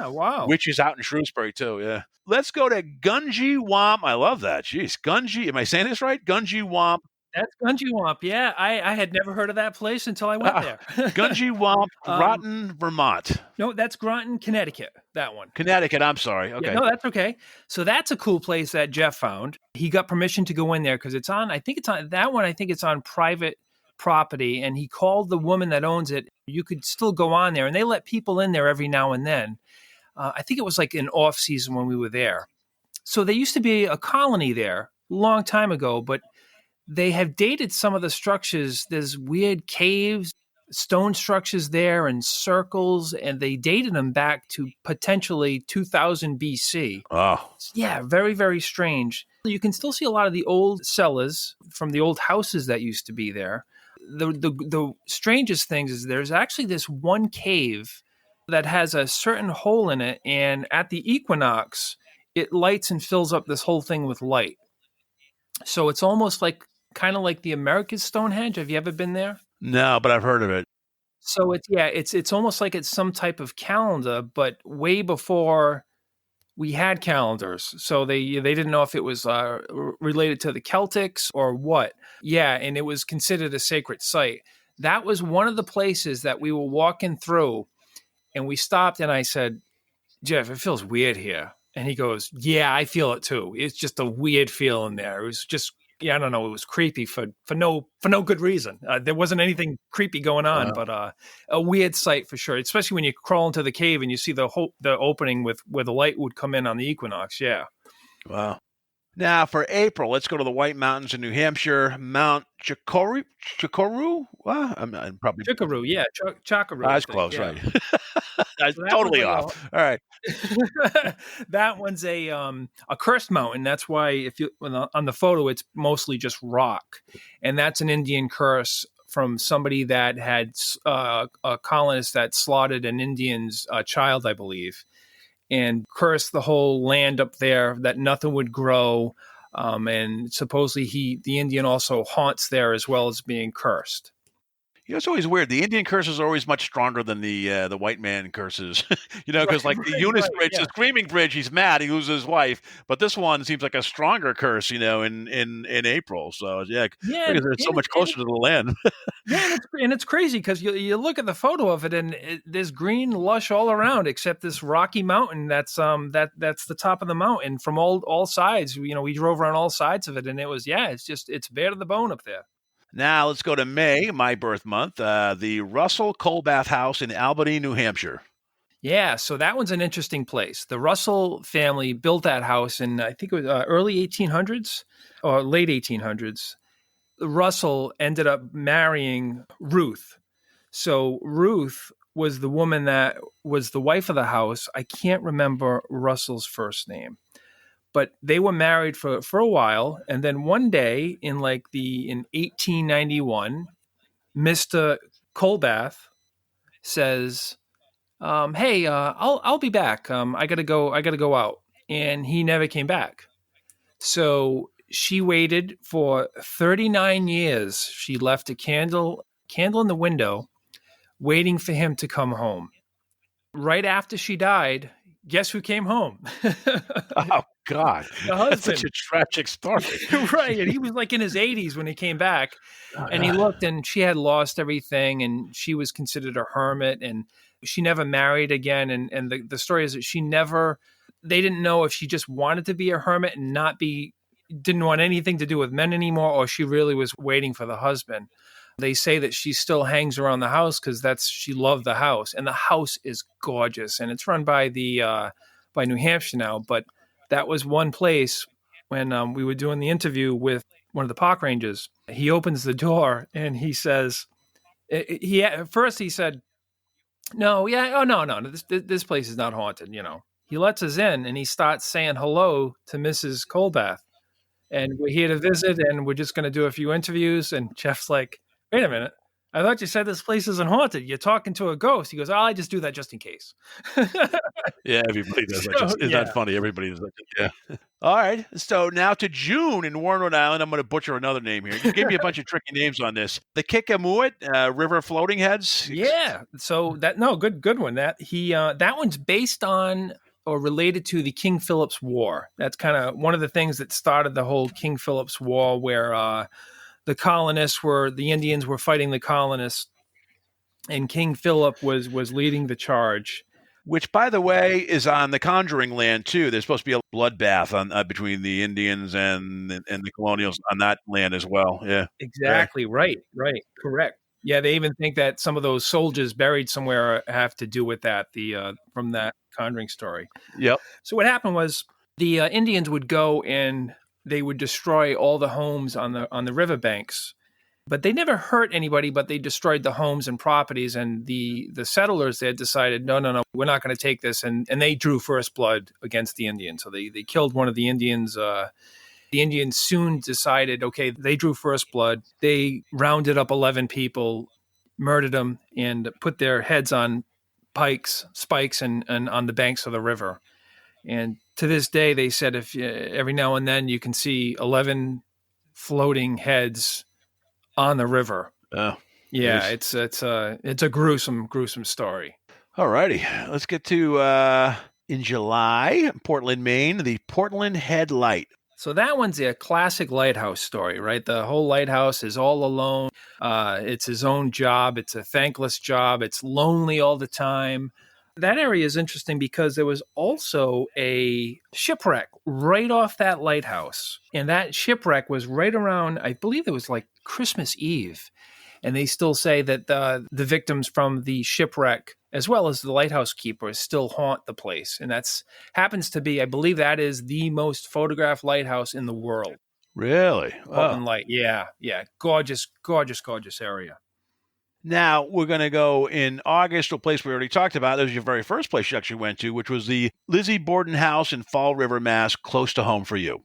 wow. Witches out in Shrewsbury too. Yeah. Let's go to Gungy Womp. I love that. Jeez, Gungy. Am I saying this right? Gungy Womp. That's Gungy Womp. Yeah, I had never heard of that place until I went there. Gungy Womp, Groton, Vermont. No, that's Groton, Connecticut. That one. Connecticut. I'm sorry. Okay. Yeah, no, that's okay. So that's a cool place that Jeff found. He got permission to go in there because it's on private property, and he called the woman that owns it. You could still go on there, and they let people in there every now and then. I think it was like in off season when we were there. So there used to be a colony there a long time ago, but they have dated some of the structures. There's weird caves, stone structures there, and circles, and they dated them back to potentially 2000 BC. Oh. Yeah, very, very strange. You can still see a lot of the old cellars from the old houses that used to be there. the strangest things is there's actually this one cave that has a certain hole in it, and at the equinox, it lights and fills up this whole thing with light. So it's almost like kind of like the American Stonehenge. Have you ever been there? No, but I've heard of it. So it's almost like it's some type of calendar, but way before we had calendars. So they didn't know if it was related to the Celtics or what. Yeah, and it was considered a sacred site. That was one of the places that we were walking through, and we stopped, and I said, Jeff, it feels weird here. And he goes, yeah, I feel it too. It's just a weird feeling there. It was just, I don't know. It was creepy for no good reason. There wasn't anything creepy going on, but a weird sight for sure. Especially when you crawl into the cave and you see the opening with where the light would come in on the equinox. Yeah. Wow. Now for April, let's go to the White Mountains in New Hampshire, Mount Chikoru. Well, I'm probably Chikoru, yeah, Chakaru. That's close, yeah. right? That's totally off. All right. That one's a cursed mountain. That's why if you on the photo, it's mostly just rock, and that's an Indian curse from somebody that had a colonist that slaughtered an Indian's child, I believe, and cursed the whole land up there that nothing would grow. And supposedly the Indian also haunts there as well as being cursed. It's always weird. The Indian curses are always much stronger than the white man curses. Because like the Eunice Bridge, the Screaming Bridge, he's mad, he loses his wife. But this one seems like a stronger curse, in April. So because it's so much closer to the land. Yeah, and it's crazy because you look at the photo of it, and there's green lush all around, except this rocky mountain. That's the top of the mountain from all sides. We drove around all sides of it, and it's bare to the bone up there. Now let's go to May, my birth month. The Russell Colbath House in Albany, New Hampshire. Yeah, so that one's an interesting place. The Russell family built that house in, I think it was early 1800s or late 1800s. Russell ended up marrying Ruth. So Ruth was the woman that was the wife of the house. I can't remember Russell's first name, but they were married for a while. And then one day in 1891, Mr. Colbath says, hey, I'll be back. I gotta go out. And he never came back. So she waited for 39 years. She left a candle in the window, waiting for him to come home. Right after she died, guess who came home? Oh, God. The husband. That's such a tragic story. Right. And he was like in his 80s when he came back. And he looked, and she had lost everything, and she was considered a hermit, and she never married again. And the story is that they didn't know if she just wanted to be a hermit and didn't want anything to do with men anymore, or she really was waiting for the husband. They say that she still hangs around the house because she loved the house, and the house is gorgeous, and it's run by by New Hampshire now. But that was one place when we were doing the interview with one of the park rangers. He opens the door and he says, at first he said, no, this place is not haunted. He lets us in and he starts saying hello to Mrs. Colbath. And we're here to visit, and we're just going to do a few interviews. And Jeff's like, wait a minute. I thought you said this place isn't haunted. You're talking to a ghost. He goes, I just do that just in case. Yeah, everybody does that. Isn't that funny? Everybody does that. Yeah. All right. So now to June in Warren, Rhode Island. I'm going to butcher another name here. You gave me a bunch of tricky names on this. The Kikamuit River Floating Heads. Yeah. So good one. That one's based on or related to the King Philip's War. That's kind of one of the things that started the whole King Philip's War, where the Indians were fighting the colonists, and King Philip was leading the charge. Which, by the way, is on the Conjuring land too. There's supposed to be a bloodbath between the Indians and the colonials on that land as well. Yeah, exactly. Right. Correct. Yeah, they even think that some of those soldiers buried somewhere have to do with that. From that Conjuring story. Yep. So what happened was the Indians would go and they would destroy all the homes on the riverbanks, but they never hurt anybody. But they destroyed the homes and properties, and the settlers there decided, no, we're not going to take this, and they drew first blood against the Indians. So they killed one of the Indians. The Indians soon decided, okay, they drew first blood. They rounded up 11 people, murdered them, and put their heads on spikes, and on the banks of the river. And to this day, they said if every now and then you can see 11 floating heads on the river. Oh, Yeah, geez. it's a gruesome story. All righty. Let's get to in July, Portland, Maine, the Portland Head Light. So that one's a classic lighthouse story, right? The whole lighthouse is all alone. It's his own job. It's a thankless job. It's lonely all the time. That area is interesting because there was also a shipwreck right off that lighthouse. And that shipwreck was right around, I believe it was like Christmas Eve. And they still say that the victims from the shipwreck, as well as the lighthouse keepers, still haunt the place. And that's happens to be, I believe that is the most photographed lighthouse in the world. Really? Portland Light. Yeah. Gorgeous area. Now, we're going to go in August to a place we already talked about. That was your very first place you actually went to, which was the Lizzie Borden House in Fall River, Mass., close to home for you.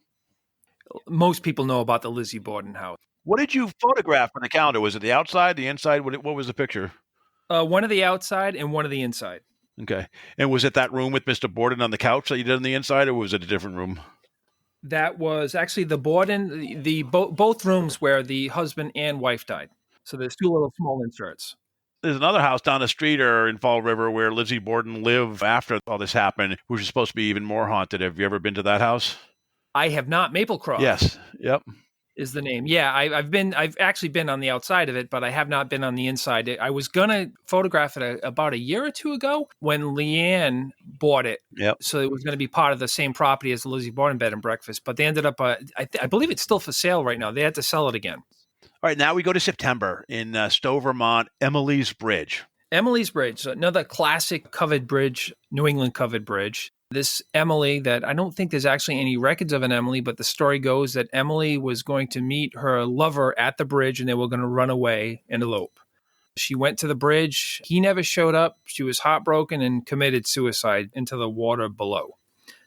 Most people know about the Lizzie Borden House. What did you photograph on the calendar? Was it the outside, the inside? What was the picture? One of the outside and one of the inside. Okay. And was it that room with Mr. Borden on the couch that you did on the inside, or was it a different room? That was actually the Borden, both rooms where the husband and wife died. So there's two little small inserts. There's another house down the street or in Fall River where Lizzie Borden lived after all this happened, which is supposed to be even more haunted. Have you ever been to that house? I have not. Maplecroft. Yes. Yep. Is the name. Yeah, I've actually been on the outside of it, but I have not been on the inside. I was going to photograph it about a year or two ago when Leanne bought it. Yep. So it was going to be part of the same property as the Lizzie Borden Bed and Breakfast, but they ended up, I believe it's still for sale right now. They had to sell it again. All right, now we go to September in Stowe, Vermont, Emily's Bridge. Emily's Bridge, another classic covered bridge, New England covered bridge. This Emily that I don't think there's actually any records of an Emily, but the story goes that Emily was going to meet her lover at the bridge and they were going to run away and elope. She went to the bridge. He never showed up. She was heartbroken and committed suicide into the water below.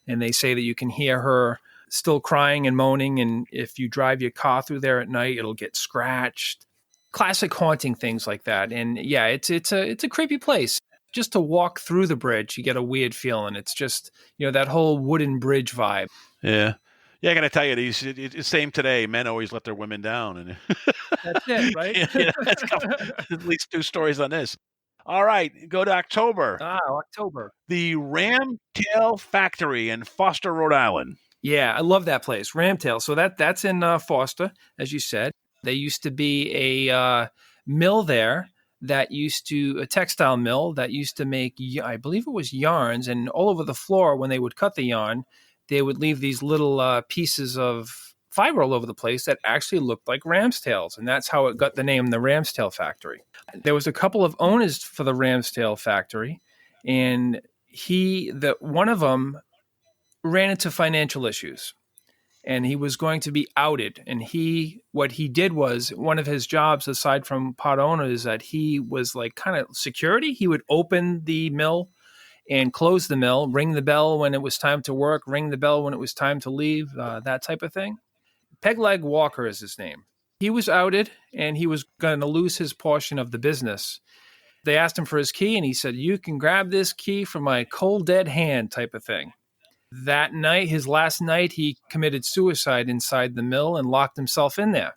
And they say that you can hear her still crying and moaning. And if you drive your car through there at night, it'll get scratched. Classic haunting things like that. And yeah, it's a creepy place. Just to walk through the bridge, you get a weird feeling. It's just, that whole wooden bridge vibe. Yeah. Yeah, I got to tell you, it's same today. Men always let their women down. And that's it, right? At least 2 stories on this. All right, go to October. October. The Ramtail Factory in Foster, Rhode Island. Yeah, I love that place, Ramtail. So that's in Foster, as you said. There used to be a mill there. A textile mill that used to make, I believe it was yarns, and all over the floor when they would cut the yarn, they would leave these little pieces of fiber all over the place that actually looked like ram's tails, and that's how it got the name the Ram's Tail Factory. There was a couple of owners for the Ram's Tail Factory, and one of them ran into financial issues. And he was going to be outed. And what he did was, one of his jobs, aside from part owner, is that he was like kind of security. He would open the mill and close the mill, ring the bell when it was time to work, ring the bell when it was time to leave, that type of thing. Pegleg Walker is his name. He was outed and he was going to lose his portion of the business. They asked him for his key and he said, "You can grab this key from my cold dead hand," type of thing. That night, his last night, he committed suicide inside the mill and locked himself in there.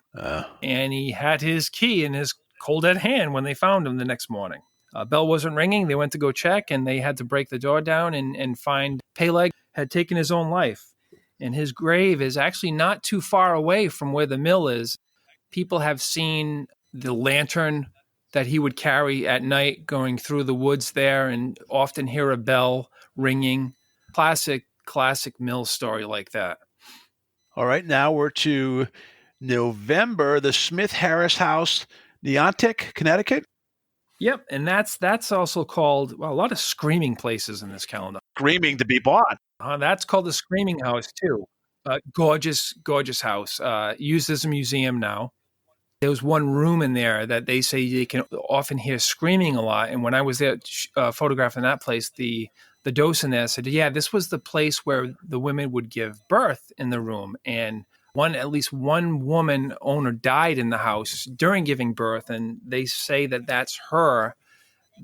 And he had his key in his cold dead hand when they found him the next morning. Bell wasn't ringing. They went to go check, and they had to break the door down and find Peleg had taken his own life. And his grave is actually not too far away from where the mill is. People have seen the lantern that he would carry at night going through the woods there and often hear a bell ringing. Classic mill story like that. All right, now we're to November, the Smith Harris House, Neontic, Connecticut. Yep, and that's also called, a lot of screaming places in this calendar. Screaming to be bought. That's called the Screaming House too. Gorgeous house. Used as a museum now. There was one room in there that they say they can often hear screaming a lot. And when I was there photographing that place, the docent there said, yeah, this was the place where the women would give birth in the room. And At least one woman owner died in the house during giving birth, and they say that that's her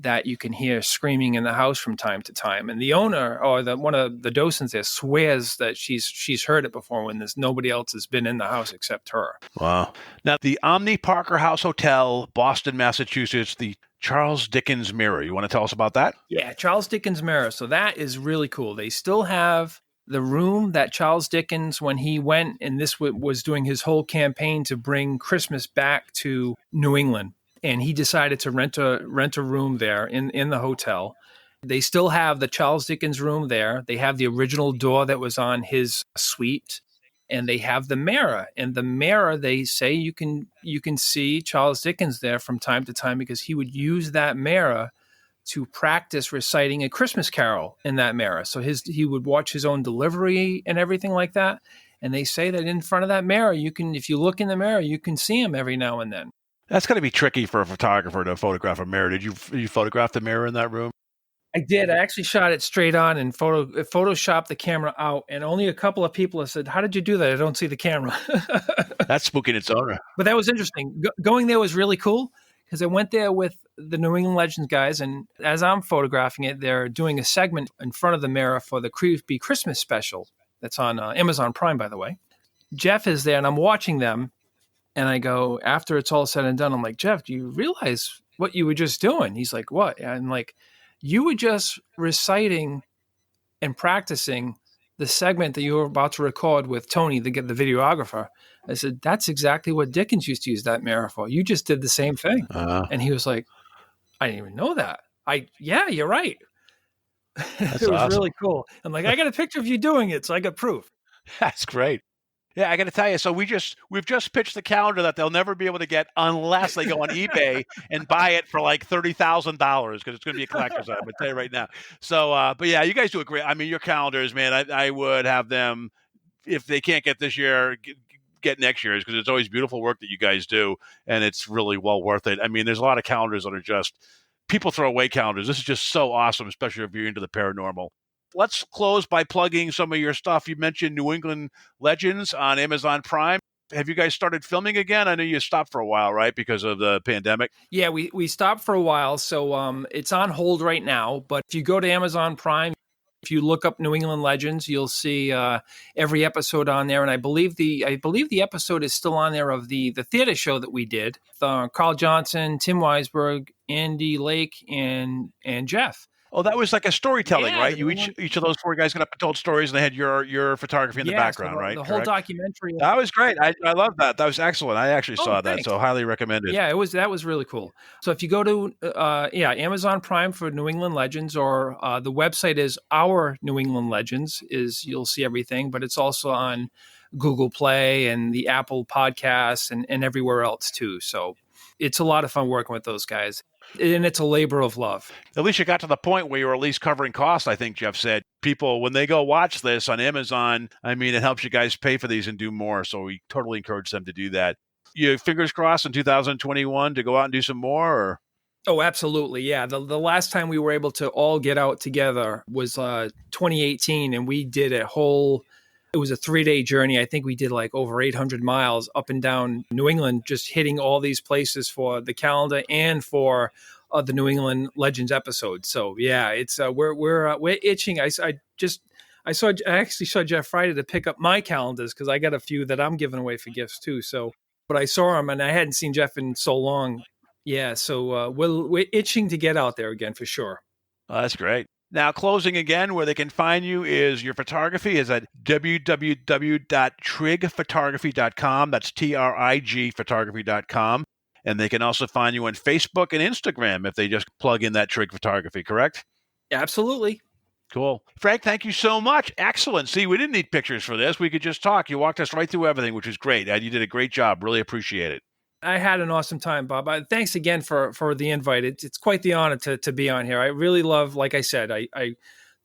that you can hear screaming in the house from time to time. And the owner or one of the docents there swears that she's heard it before when there's nobody else has been in the house except her. Wow. Now, the Omni Parker House Hotel, Boston, Massachusetts, the Charles Dickens Mirror. You want to tell us about that? Yeah, Charles Dickens Mirror. So that is really cool. They still have the room that Charles Dickens, when he went, and this was doing his whole campaign to bring Christmas back to New England. And he decided to rent a room there in the hotel. They still have the Charles Dickens room there. They have the original door that was on his suite, and they have the mirror. And the mirror, they say you can see Charles Dickens there from time to time because he would use that mirror to practice reciting a Christmas carol in that mirror. So he would watch his own delivery and everything like that. And they say that in front of that mirror, if you look in the mirror, you can see him every now and then. That's going to be tricky for a photographer to photograph a mirror. Did you photograph the mirror in that room? I did. I actually shot it straight on and photoshopped the camera out. And only a couple of people have said, "How did you do that? I don't see the camera." That's spooking its owner. But that was interesting. Going there was really cool because I went there with the New England Legends guys. And as I'm photographing it, they're doing a segment in front of the mirror for the Creepy Christmas special. That's on Amazon Prime, by the way. Jeff is there and I'm watching them. And I go, after it's all said and done, I'm like, "Jeff, do you realize what you were just doing?" He's like, "What?" And I'm like, "You were just reciting and practicing the segment that you were about to record with Tony, the videographer." I said, "That's exactly what Dickens used to use that mirror for. You just did the same thing." And he was like, "I didn't even know that." Yeah, you're right. It was awesome. really cool. I'm like, "I got a picture of you doing it, so I got proof." That's great. Yeah, I got to tell you. So we've just pitched the calendar that they'll never be able to get unless they go on eBay and buy it for like $30,000 because it's going to be a collector's item. I'll tell you right now. So, but yeah, you guys do a great. I mean, your calendars, man. I would have them if they can't get this year, get next year's because it's always beautiful work that you guys do, and it's really well worth it. I mean, there's a lot of calendars that are just people throw away calendars. This is just so awesome, especially if you're into the paranormal. Let's close by plugging some of your stuff. You mentioned New England Legends on Amazon Prime. Have you guys started filming again? I know you stopped for a while, right, because of the pandemic? Yeah, we stopped for a while, so it's on hold right now. But if you go to Amazon Prime, if you look up New England Legends, you'll see every episode on there. And I believe the episode is still on there of the theater show that we did. Carl Johnson, Tim Weisberg, Andy Lake, and Jeff. Oh, that was like a storytelling, right? You each of those four guys got up and told stories, and they had your photography in the background, right? The whole documentary. That was great. I love that. That was excellent. I actually saw that, so highly recommended. Yeah, that was really cool. So if you go to Amazon Prime for New England Legends, or the website is Our New England Legends, you'll see everything, but it's also on Google Play and the Apple Podcasts and everywhere else too. So it's a lot of fun working with those guys. And it's a labor of love. At least you got to the point where you were at least covering costs, I think Jeff said. People, when they go watch this on Amazon, I mean, it helps you guys pay for these and do more. So we totally encourage them to do that. You fingers crossed in 2021 to go out and do some more? Or? Oh, absolutely. Yeah. The last time we were able to all get out together was 2018. And we did it was a 3-day journey. I think we did like over 800 miles up and down New England, just hitting all these places for the calendar and for the New England Legends episode. So yeah, it's we're itching. I actually saw Jeff Friday to pick up my calendars because I got a few that I'm giving away for gifts too. So, but I saw him and I hadn't seen Jeff in so long. Yeah, so we're itching to get out there again for sure. Oh, that's great. Now, closing again, where they can find you is your photography is at www.trigphotography.com. That's TRIG photography.com. And they can also find you on Facebook and Instagram if they just plug in that Trig Photography, correct? Absolutely. Cool. Frank, thank you so much. Excellent. See, we didn't need pictures for this. We could just talk. You walked us right through everything, which was great. You did a great job. Really appreciate it. I had an awesome time, Bob. Thanks again for the invite. It's quite the honor to be on here. I really love, like I said,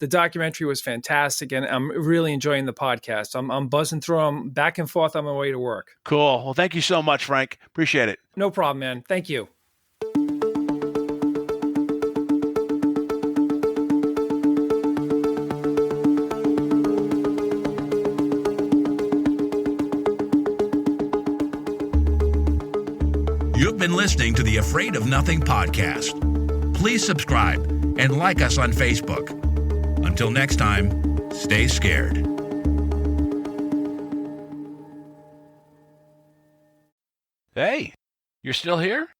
the documentary was fantastic, and I'm really enjoying the podcast. I'm buzzing through them back and forth on my way to work. Cool. Well, thank you so much, Frank. Appreciate it. No problem, man. Thank you. You've been listening to the Afraid of Nothing podcast. Please subscribe and like us on Facebook. Until next time, stay scared. Hey, you're still here?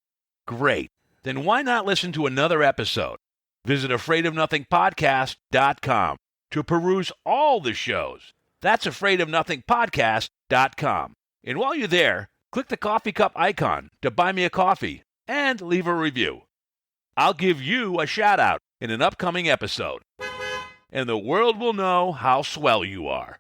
Great. Then why not listen to another episode? Visit AfraidOfNothingPodcast.com to peruse all the shows. That's AfraidOfNothingPodcast.com. And while you're there, click the coffee cup icon to buy me a coffee and leave a review. I'll give you a shout out in an upcoming episode. And the world will know how swell you are.